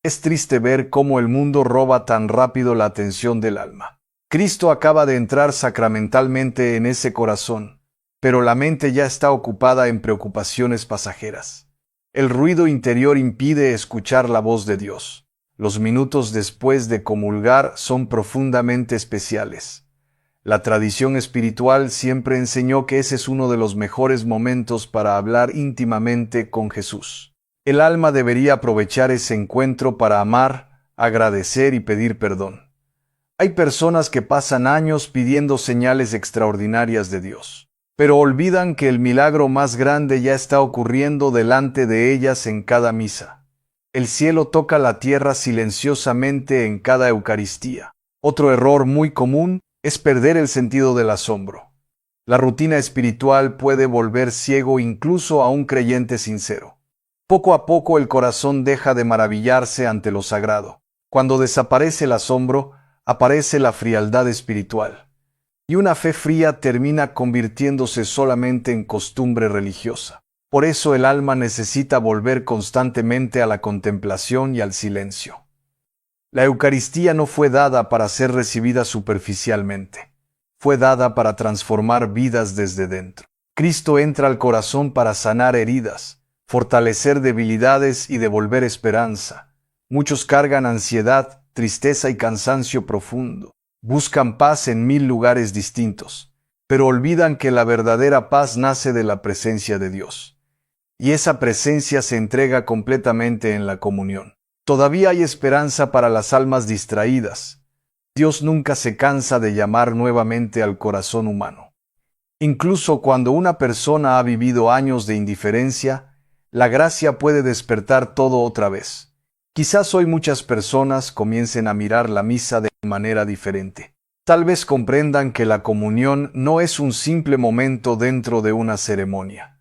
Es triste ver cómo el mundo roba tan rápido la atención del alma. Cristo acaba de entrar sacramentalmente en ese corazón, pero la mente ya está ocupada en preocupaciones pasajeras. El ruido interior impide escuchar la voz de Dios. Los minutos después de comulgar son profundamente especiales. La tradición espiritual siempre enseñó que ese es uno de los mejores momentos para hablar íntimamente con Jesús. El alma debería aprovechar ese encuentro para amar, agradecer y pedir perdón. Hay personas que pasan años pidiendo señales extraordinarias de Dios, pero olvidan que el milagro más grande ya está ocurriendo delante de ellas en cada misa. El cielo toca la tierra silenciosamente en cada Eucaristía. Otro error muy común es perder el sentido del asombro. La rutina espiritual puede volver ciego incluso a un creyente sincero. Poco a poco el corazón deja de maravillarse ante lo sagrado. Cuando desaparece el asombro, aparece la frialdad espiritual. Y una fe fría termina convirtiéndose solamente en costumbre religiosa. Por eso el alma necesita volver constantemente a la contemplación y al silencio. La Eucaristía no fue dada para ser recibida superficialmente. Fue dada para transformar vidas desde dentro. Cristo entra al corazón para sanar heridas, fortalecer debilidades y devolver esperanza. Muchos cargan ansiedad, tristeza y cansancio profundo. Buscan paz en 1000 lugares distintos, pero olvidan que la verdadera paz nace de la presencia de Dios. Y esa presencia se entrega completamente en la comunión. Todavía hay esperanza para las almas distraídas. Dios nunca se cansa de llamar nuevamente al corazón humano. Incluso cuando una persona ha vivido años de indiferencia, la gracia puede despertar todo otra vez. Quizás hoy muchas personas comiencen a mirar la misa de manera diferente. Tal vez comprendan que la comunión no es un simple momento dentro de una ceremonia.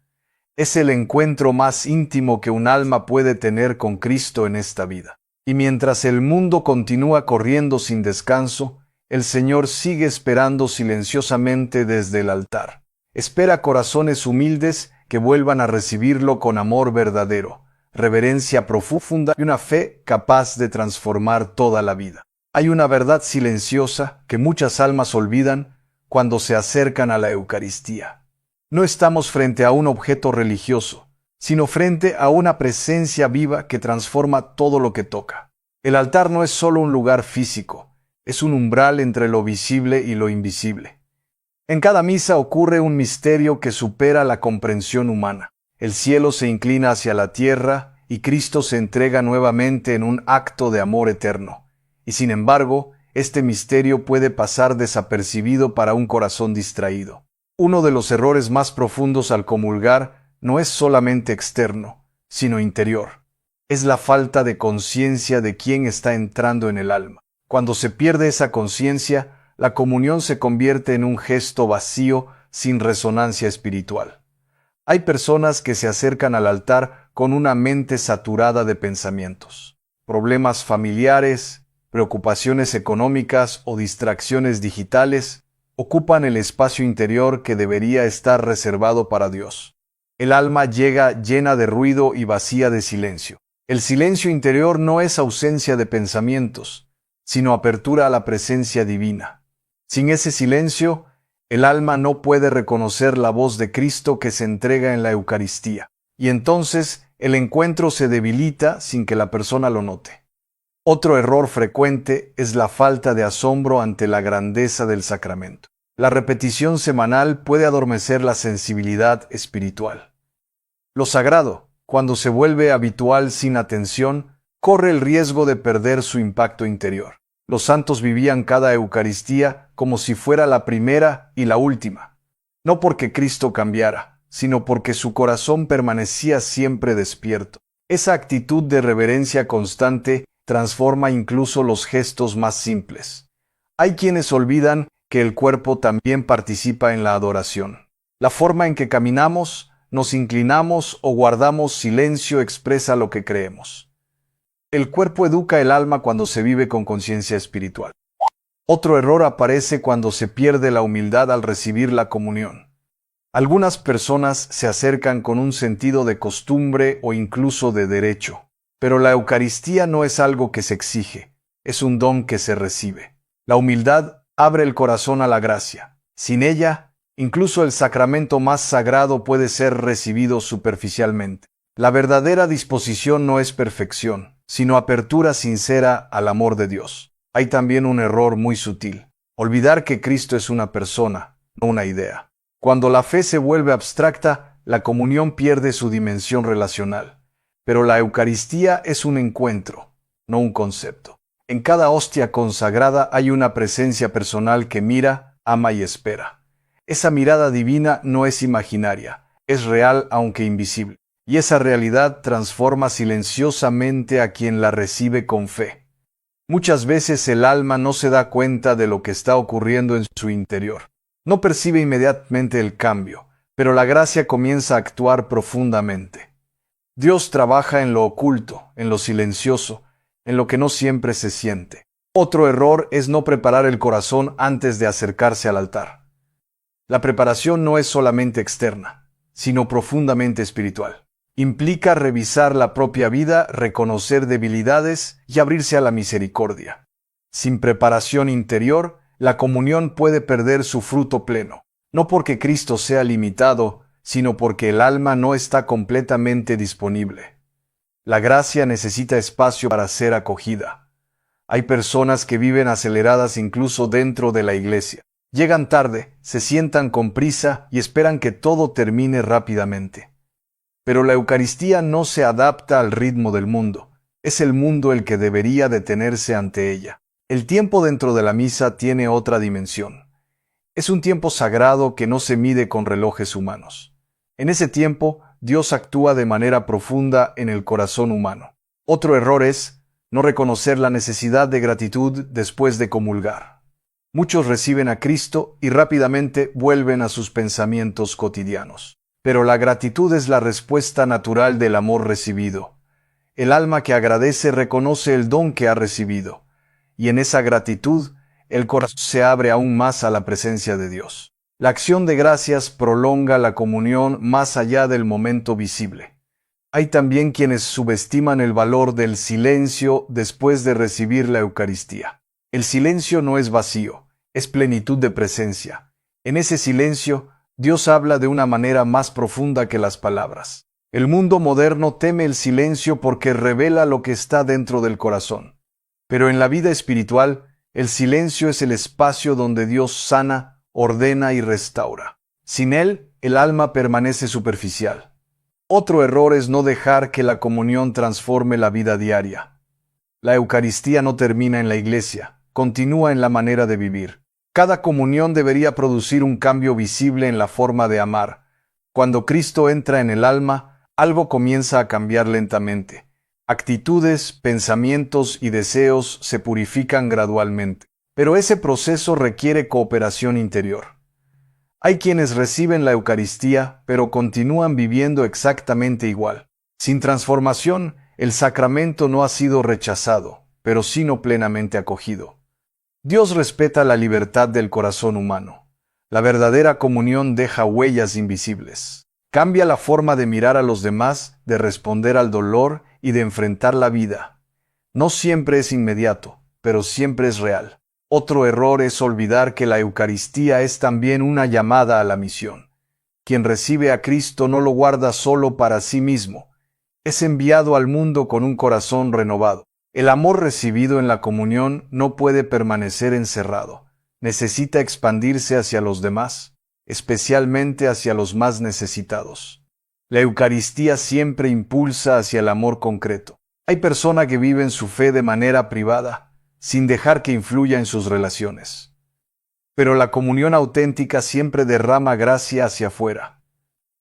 Es el encuentro más íntimo que un alma puede tener con Cristo en esta vida. Y mientras el mundo continúa corriendo sin descanso, el Señor sigue esperando silenciosamente desde el altar. Espera corazones humildes que vuelvan a recibirlo con amor verdadero, reverencia profunda y una fe capaz de transformar toda la vida. Hay una verdad silenciosa que muchas almas olvidan cuando se acercan a la Eucaristía. No estamos frente a un objeto religioso, sino frente a una presencia viva que transforma todo lo que toca. El altar no es solo un lugar físico, es un umbral entre lo visible y lo invisible. En cada misa ocurre un misterio que supera la comprensión humana. El cielo se inclina hacia la tierra y Cristo se entrega nuevamente en un acto de amor eterno. Y sin embargo, este misterio puede pasar desapercibido para un corazón distraído. Uno de los errores más profundos al comulgar no es solamente externo, sino interior. Es la falta de conciencia de quién está entrando en el alma. Cuando se pierde esa conciencia, la comunión se convierte en un gesto vacío sin resonancia espiritual. Hay personas que se acercan al altar con una mente saturada de pensamientos, problemas familiares, preocupaciones económicas o distracciones digitales ocupan el espacio interior que debería estar reservado para Dios. El alma llega llena de ruido y vacía de silencio. El silencio interior no es ausencia de pensamientos, sino apertura a la presencia divina. Sin ese silencio, el alma no puede reconocer la voz de Cristo que se entrega en la Eucaristía, y entonces el encuentro se debilita sin que la persona lo note. Otro error frecuente es la falta de asombro ante la grandeza del sacramento. La repetición semanal puede adormecer la sensibilidad espiritual. Lo sagrado, cuando se vuelve habitual sin atención, corre el riesgo de perder su impacto interior. Los santos vivían cada Eucaristía como si fuera la primera y la última, no porque Cristo cambiara, sino porque su corazón permanecía siempre despierto. Esa actitud de reverencia constante transforma incluso los gestos más simples. Hay quienes olvidan que el cuerpo también participa en la adoración. La forma en que caminamos, nos inclinamos o guardamos silencio expresa lo que creemos. El cuerpo educa el alma cuando se vive con conciencia espiritual. Otro error aparece cuando se pierde la humildad al recibir la comunión. Algunas personas se acercan con un sentido de costumbre o incluso de derecho. Pero la Eucaristía no es algo que se exige, es un don que se recibe. La humildad abre el corazón a la gracia. Sin ella, incluso el sacramento más sagrado puede ser recibido superficialmente. La verdadera disposición no es perfección, sino apertura sincera al amor de Dios. Hay también un error muy sutil. Olvidar que Cristo es una persona, no una idea. Cuando la fe se vuelve abstracta, la comunión pierde su dimensión relacional. Pero la Eucaristía es un encuentro, no un concepto. En cada hostia consagrada hay una presencia personal que mira, ama y espera. Esa mirada divina no es imaginaria, es real aunque invisible. Y esa realidad transforma silenciosamente a quien la recibe con fe. Muchas veces el alma no se da cuenta de lo que está ocurriendo en su interior. No percibe inmediatamente el cambio, pero la gracia comienza a actuar profundamente. Dios trabaja en lo oculto, en lo silencioso, en lo que no siempre se siente. Otro error es no preparar el corazón antes de acercarse al altar. La preparación no es solamente externa, sino profundamente espiritual. Implica revisar la propia vida, reconocer debilidades y abrirse a la misericordia. Sin preparación interior, la comunión puede perder su fruto pleno, no porque Cristo sea limitado, sino porque el alma no está completamente disponible. La gracia necesita espacio para ser acogida. Hay personas que viven aceleradas incluso dentro de la iglesia. Llegan tarde, se sientan con prisa y esperan que todo termine rápidamente. Pero la Eucaristía no se adapta al ritmo del mundo. Es el mundo el que debería detenerse ante ella. El tiempo dentro de la misa tiene otra dimensión. Es un tiempo sagrado que no se mide con relojes humanos. En ese tiempo, Dios actúa de manera profunda en el corazón humano. Otro error es no reconocer la necesidad de gratitud después de comulgar. Muchos reciben a Cristo y rápidamente vuelven a sus pensamientos cotidianos. Pero la gratitud es la respuesta natural del amor recibido. El alma que agradece reconoce el don que ha recibido, y en esa gratitud el corazón se abre aún más a la presencia de Dios. La acción de gracias prolonga la comunión más allá del momento visible. Hay también quienes subestiman el valor del silencio después de recibir la Eucaristía. El silencio no es vacío, es plenitud de presencia. En ese silencio, Dios habla de una manera más profunda que las palabras. El mundo moderno teme el silencio porque revela lo que está dentro del corazón. Pero en la vida espiritual, el silencio es el espacio donde Dios sana, ordena y restaura. Sin él, el alma permanece superficial. Otro error es no dejar que la comunión transforme la vida diaria. La Eucaristía no termina en la iglesia, continúa en la manera de vivir. Cada comunión debería producir un cambio visible en la forma de amar. Cuando Cristo entra en el alma, algo comienza a cambiar lentamente. Actitudes, pensamientos y deseos se purifican gradualmente. Pero ese proceso requiere cooperación interior. Hay quienes reciben la Eucaristía, pero continúan viviendo exactamente igual. Sin transformación, el sacramento no ha sido rechazado, pero sino plenamente acogido. Dios respeta la libertad del corazón humano. La verdadera comunión deja huellas invisibles. Cambia la forma de mirar a los demás, de responder al dolor y de enfrentar la vida. No siempre es inmediato, pero siempre es real. Otro error es olvidar que la Eucaristía es también una llamada a la misión. Quien recibe a Cristo no lo guarda solo para sí mismo. Es enviado al mundo con un corazón renovado. El amor recibido en la comunión no puede permanecer encerrado. Necesita expandirse hacia los demás, especialmente hacia los más necesitados. La Eucaristía siempre impulsa hacia el amor concreto. Hay personas que viven su fe de manera privada, sin dejar que influya en sus relaciones. Pero la comunión auténtica siempre derrama gracia hacia afuera.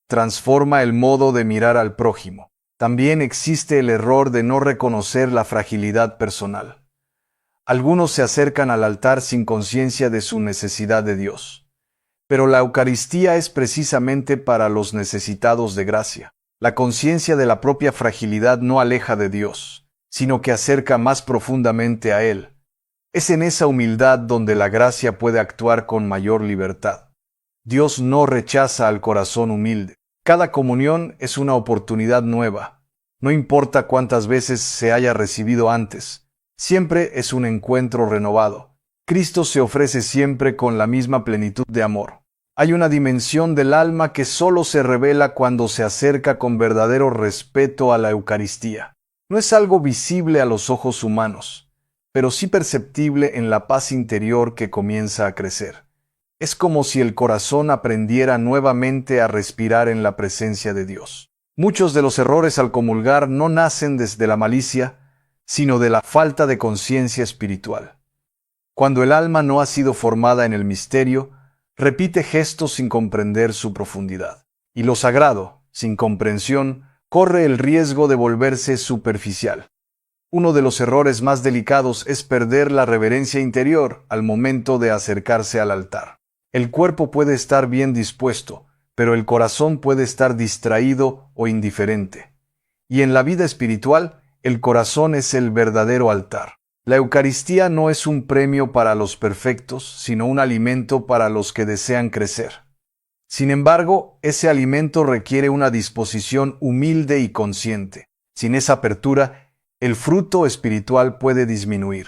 Transforma el modo de mirar al prójimo. También existe el error de no reconocer la fragilidad personal. Algunos se acercan al altar sin conciencia de su necesidad de Dios. Pero la Eucaristía es precisamente para los necesitados de gracia. La conciencia de la propia fragilidad no aleja de Dios, sino que acerca más profundamente a Él. Es en esa humildad donde la gracia puede actuar con mayor libertad. Dios no rechaza al corazón humilde. Cada comunión es una oportunidad nueva. No importa cuántas veces se haya recibido antes, siempre es un encuentro renovado. Cristo se ofrece siempre con la misma plenitud de amor. Hay una dimensión del alma que solo se revela cuando se acerca con verdadero respeto a la Eucaristía. No es algo visible a los ojos humanos, pero sí perceptible en la paz interior que comienza a crecer. Es como si el corazón aprendiera nuevamente a respirar en la presencia de Dios. Muchos de los errores al comulgar no nacen desde la malicia, sino de la falta de conciencia espiritual. Cuando el alma no ha sido formada en el misterio, repite gestos sin comprender su profundidad. Y lo sagrado, sin comprensión, corre el riesgo de volverse superficial. Uno de los errores más delicados es perder la reverencia interior al momento de acercarse al altar. El cuerpo puede estar bien dispuesto, pero el corazón puede estar distraído o indiferente. Y en la vida espiritual, el corazón es el verdadero altar. La Eucaristía no es un premio para los perfectos, sino un alimento para los que desean crecer. Sin embargo, ese alimento requiere una disposición humilde y consciente. Sin esa apertura, el fruto espiritual puede disminuir.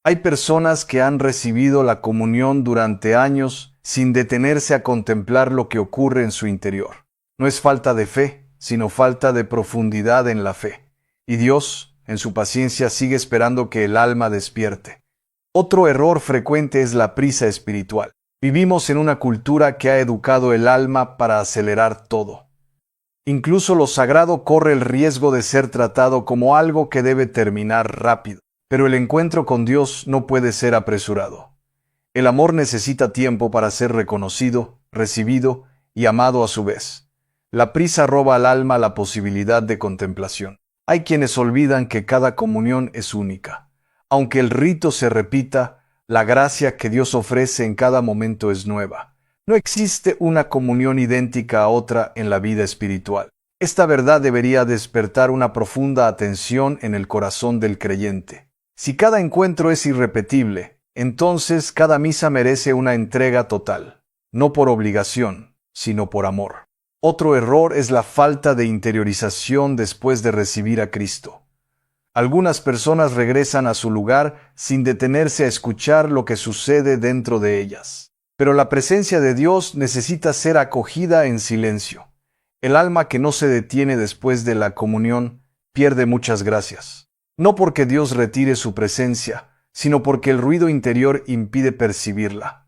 Hay personas que han recibido la comunión durante años sin detenerse a contemplar lo que ocurre en su interior. No es falta de fe, sino falta de profundidad en la fe. Y Dios, en su paciencia, sigue esperando que el alma despierte. Otro error frecuente es la prisa espiritual. Vivimos en una cultura que ha educado el alma para acelerar todo. Incluso lo sagrado corre el riesgo de ser tratado como algo que debe terminar rápido. Pero el encuentro con Dios no puede ser apresurado. El amor necesita tiempo para ser reconocido, recibido y amado a su vez. La prisa roba al alma la posibilidad de contemplación. Hay quienes olvidan que cada comunión es única. Aunque el rito se repita, la gracia que Dios ofrece en cada momento es nueva. No existe una comunión idéntica a otra en la vida espiritual. Esta verdad debería despertar una profunda atención en el corazón del creyente. Si cada encuentro es irrepetible, entonces cada misa merece una entrega total, no por obligación, sino por amor. Otro error es la falta de interiorización después de recibir a Cristo. Algunas personas regresan a su lugar sin detenerse a escuchar lo que sucede dentro de ellas. Pero la presencia de Dios necesita ser acogida en silencio. El alma que no se detiene después de la comunión pierde muchas gracias. No porque Dios retire su presencia, sino porque el ruido interior impide percibirla.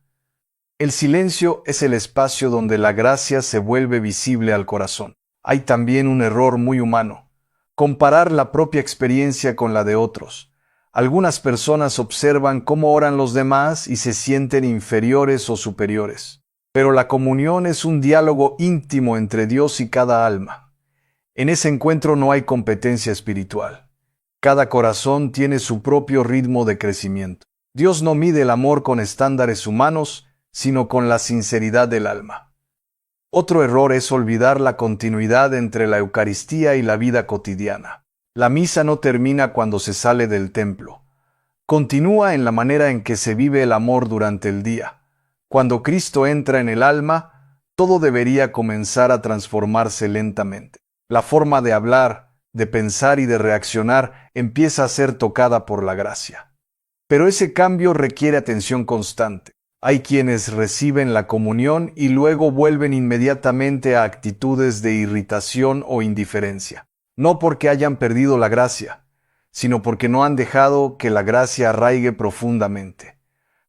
El silencio es el espacio donde la gracia se vuelve visible al corazón. Hay también un error muy humano: comparar la propia experiencia con la de otros. Algunas personas observan cómo oran los demás y se sienten inferiores o superiores. Pero la comunión es un diálogo íntimo entre Dios y cada alma. En ese encuentro no hay competencia espiritual. Cada corazón tiene su propio ritmo de crecimiento. Dios no mide el amor con estándares humanos, sino con la sinceridad del alma. Otro error es olvidar la continuidad entre la Eucaristía y la vida cotidiana. La misa no termina cuando se sale del templo. Continúa en la manera en que se vive el amor durante el día. Cuando Cristo entra en el alma, todo debería comenzar a transformarse lentamente. La forma de hablar, de pensar y de reaccionar empieza a ser tocada por la gracia. Pero ese cambio requiere atención constante. Hay quienes reciben la comunión y luego vuelven inmediatamente a actitudes de irritación o indiferencia. No porque hayan perdido la gracia, sino porque no han dejado que la gracia arraigue profundamente.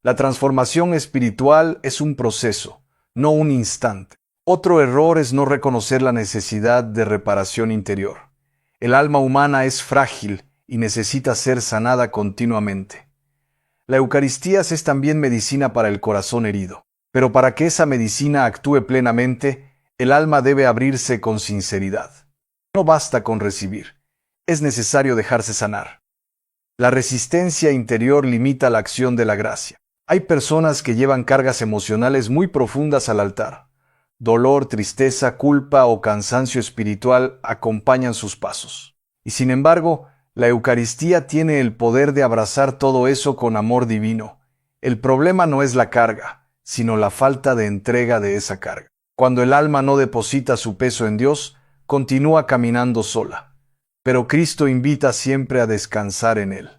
La transformación espiritual es un proceso, no un instante. Otro error es no reconocer la necesidad de reparación interior. El alma humana es frágil y necesita ser sanada continuamente. La Eucaristía es también medicina para el corazón herido. Pero para que esa medicina actúe plenamente, el alma debe abrirse con sinceridad. No basta con recibir, es necesario dejarse sanar. La resistencia interior limita la acción de la gracia. Hay personas que llevan cargas emocionales muy profundas al altar. Dolor, tristeza, culpa o cansancio espiritual acompañan sus pasos. Y sin embargo, la Eucaristía tiene el poder de abrazar todo eso con amor divino. El problema no es la carga, sino la falta de entrega de esa carga. Cuando el alma no deposita su peso en Dios, continúa caminando sola. Pero Cristo invita siempre a descansar en Él.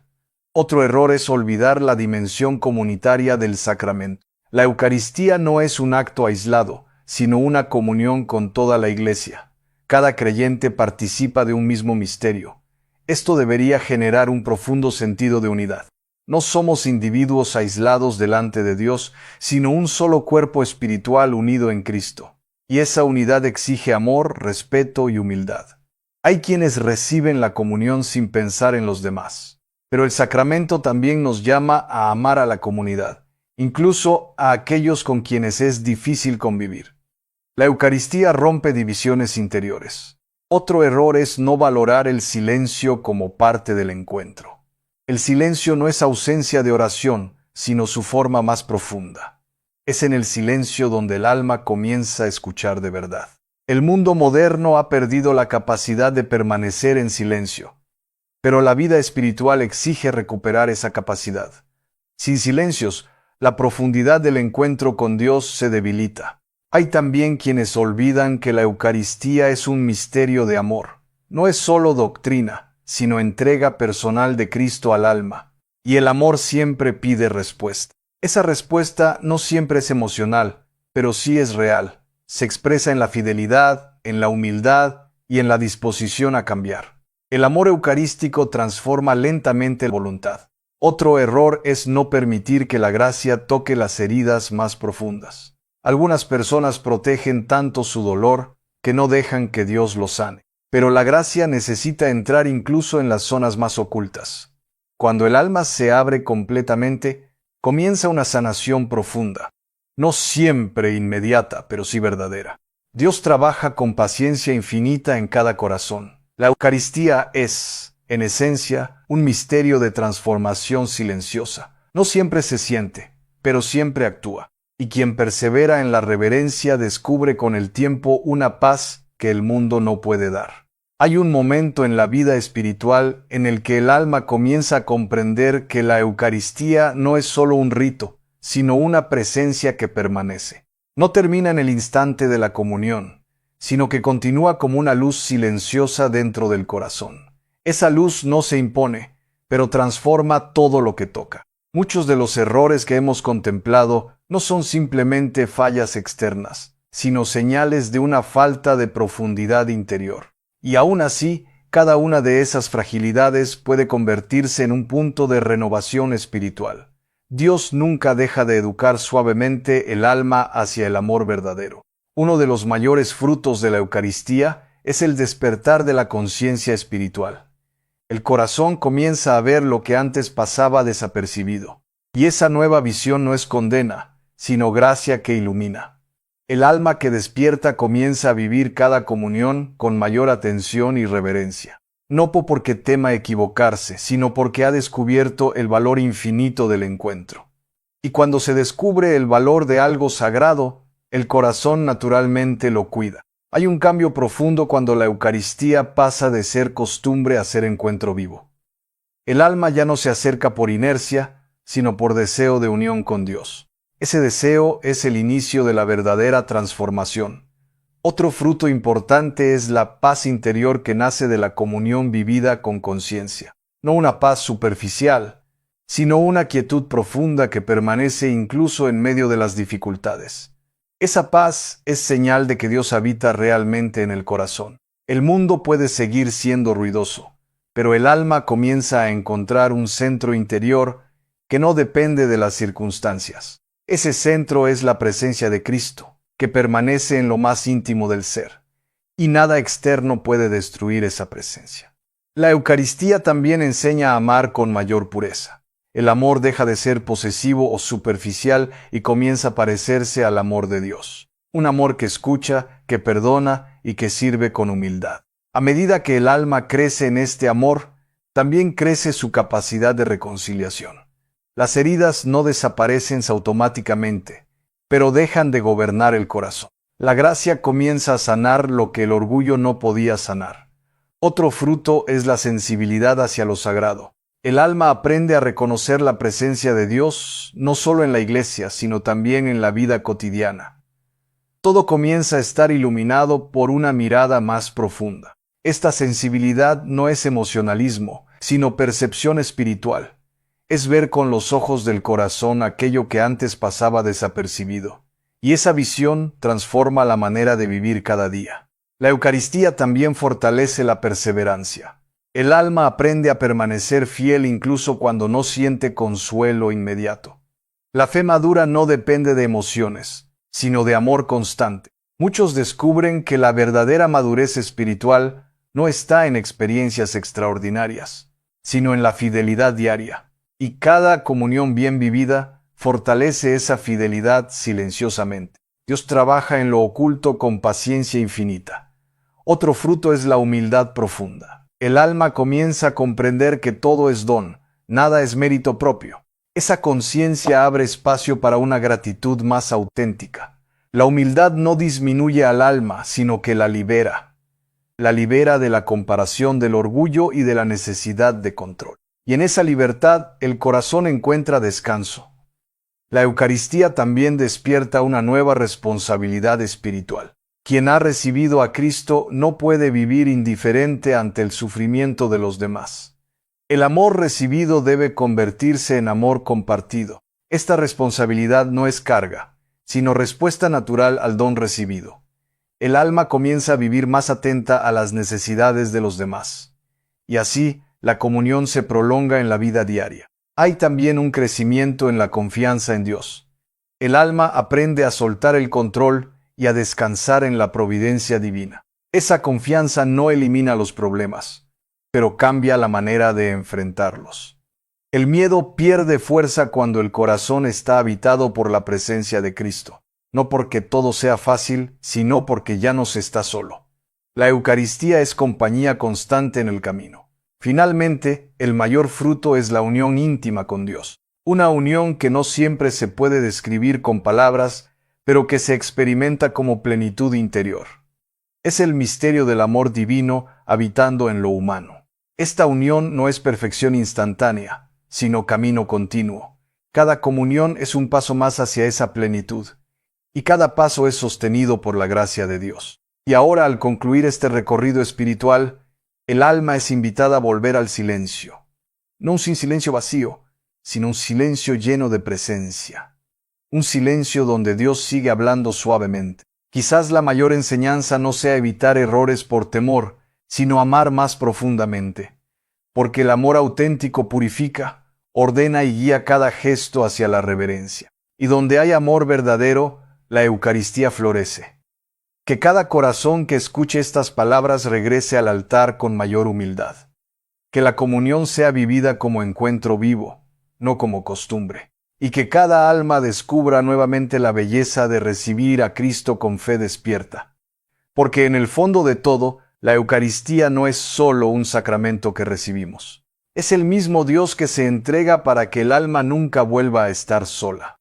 Otro error es olvidar la dimensión comunitaria del sacramento. La Eucaristía no es un acto aislado, sino una comunión con toda la Iglesia. Cada creyente participa de un mismo misterio. Esto debería generar un profundo sentido de unidad. No somos individuos aislados delante de Dios, sino un solo cuerpo espiritual unido en Cristo. Y esa unidad exige amor, respeto y humildad. Hay quienes reciben la comunión sin pensar en los demás. Pero el sacramento también nos llama a amar a la comunidad, incluso a aquellos con quienes es difícil convivir. La Eucaristía rompe divisiones interiores. Otro error es no valorar el silencio como parte del encuentro. El silencio no es ausencia de oración, sino su forma más profunda. Es en el silencio donde el alma comienza a escuchar de verdad. El mundo moderno ha perdido la capacidad de permanecer en silencio, pero la vida espiritual exige recuperar esa capacidad. Sin silencios, la profundidad del encuentro con Dios se debilita. Hay también quienes olvidan que la Eucaristía es un misterio de amor. No es solo doctrina, sino entrega personal de Cristo al alma. Y el amor siempre pide respuesta. Esa respuesta no siempre es emocional, pero sí es real. Se expresa en la fidelidad, en la humildad y en la disposición a cambiar. El amor eucarístico transforma lentamente la voluntad. Otro error es no permitir que la gracia toque las heridas más profundas. Algunas personas protegen tanto su dolor que no dejan que Dios lo sane. Pero la gracia necesita entrar incluso en las zonas más ocultas. Cuando el alma se abre completamente, comienza una sanación profunda. No siempre inmediata, pero sí verdadera. Dios trabaja con paciencia infinita en cada corazón. La Eucaristía es, en esencia, un misterio de transformación silenciosa. No siempre se siente, pero siempre actúa. Y quien persevera en la reverencia descubre con el tiempo una paz que el mundo no puede dar. Hay un momento en la vida espiritual en el que el alma comienza a comprender que la Eucaristía no es solo un rito, sino una presencia que permanece. No termina en el instante de la comunión, sino que continúa como una luz silenciosa dentro del corazón. Esa luz no se impone, pero transforma todo lo que toca. Muchos de los errores que hemos contemplado no son simplemente fallas externas, sino señales de una falta de profundidad interior. Y aún así, cada una de esas fragilidades puede convertirse en un punto de renovación espiritual. Dios nunca deja de educar suavemente el alma hacia el amor verdadero. Uno de los mayores frutos de la Eucaristía es el despertar de la conciencia espiritual. El corazón comienza a ver lo que antes pasaba desapercibido. Y esa nueva visión no es condena, sino gracia que ilumina. El alma que despierta comienza a vivir cada comunión con mayor atención y reverencia. No porque tema equivocarse, sino porque ha descubierto el valor infinito del encuentro. Y cuando se descubre el valor de algo sagrado, el corazón naturalmente lo cuida. Hay un cambio profundo cuando la Eucaristía pasa de ser costumbre a ser encuentro vivo. El alma ya no se acerca por inercia, sino por deseo de unión con Dios. Ese deseo es el inicio de la verdadera transformación. Otro fruto importante es la paz interior que nace de la comunión vivida con conciencia. No una paz superficial, sino una quietud profunda que permanece incluso en medio de las dificultades. Esa paz es señal de que Dios habita realmente en el corazón. El mundo puede seguir siendo ruidoso, pero el alma comienza a encontrar un centro interior que no depende de las circunstancias. Ese centro es la presencia de Cristo, que permanece en lo más íntimo del ser, y nada externo puede destruir esa presencia. La Eucaristía también enseña a amar con mayor pureza. El amor deja de ser posesivo o superficial y comienza a parecerse al amor de Dios. Un amor que escucha, que perdona y que sirve con humildad. A medida que el alma crece en este amor, también crece su capacidad de reconciliación. Las heridas no desaparecen automáticamente, pero dejan de gobernar el corazón. La gracia comienza a sanar lo que el orgullo no podía sanar. Otro fruto es la sensibilidad hacia lo sagrado. El alma aprende a reconocer la presencia de Dios no solo en la iglesia, sino también en la vida cotidiana. Todo comienza a estar iluminado por una mirada más profunda. Esta sensibilidad no es emocionalismo, sino percepción espiritual. Es ver con los ojos del corazón aquello que antes pasaba desapercibido. Y esa visión transforma la manera de vivir cada día. La Eucaristía también fortalece la perseverancia. El alma aprende a permanecer fiel incluso cuando no siente consuelo inmediato. La fe madura no depende de emociones, sino de amor constante. Muchos descubren que la verdadera madurez espiritual no está en experiencias extraordinarias, sino en la fidelidad diaria. Y cada comunión bien vivida fortalece esa fidelidad silenciosamente. Dios trabaja en lo oculto con paciencia infinita. Otro fruto es la humildad profunda. El alma comienza a comprender que todo es don, nada es mérito propio. Esa conciencia abre espacio para una gratitud más auténtica. La humildad no disminuye al alma, sino que la libera. La libera de la comparación, del orgullo y de la necesidad de control. Y en esa libertad el corazón encuentra descanso. La Eucaristía también despierta una nueva responsabilidad espiritual. Quien ha recibido a Cristo no puede vivir indiferente ante el sufrimiento de los demás. El amor recibido debe convertirse en amor compartido. Esta responsabilidad no es carga, sino respuesta natural al don recibido. El alma comienza a vivir más atenta a las necesidades de los demás. Y así, la comunión se prolonga en la vida diaria. Hay también un crecimiento en la confianza en Dios. El alma aprende a soltar el control y a descansar en la providencia divina. Esa confianza no elimina los problemas, pero cambia la manera de enfrentarlos. El miedo pierde fuerza cuando el corazón está habitado por la presencia de Cristo, no porque todo sea fácil, sino porque ya no se está solo. La Eucaristía es compañía constante en el camino. Finalmente, el mayor fruto es la unión íntima con Dios, una unión que no siempre se puede describir con palabras, pero que se experimenta como plenitud interior. Es el misterio del amor divino habitando en lo humano. Esta unión no es perfección instantánea, sino camino continuo. Cada comunión es un paso más hacia esa plenitud, y cada paso es sostenido por la gracia de Dios. Y ahora, al concluir este recorrido espiritual, el alma es invitada a volver al silencio. No un silencio vacío, sino un silencio lleno de presencia. Un silencio donde Dios sigue hablando suavemente. Quizás la mayor enseñanza no sea evitar errores por temor, sino amar más profundamente. Porque el amor auténtico purifica, ordena y guía cada gesto hacia la reverencia. Y donde hay amor verdadero, la Eucaristía florece. Que cada corazón que escuche estas palabras regrese al altar con mayor humildad. Que la comunión sea vivida como encuentro vivo, no como costumbre. Y que cada alma descubra nuevamente la belleza de recibir a Cristo con fe despierta. Porque en el fondo de todo, la Eucaristía no es solo un sacramento que recibimos. Es el mismo Dios que se entrega para que el alma nunca vuelva a estar sola.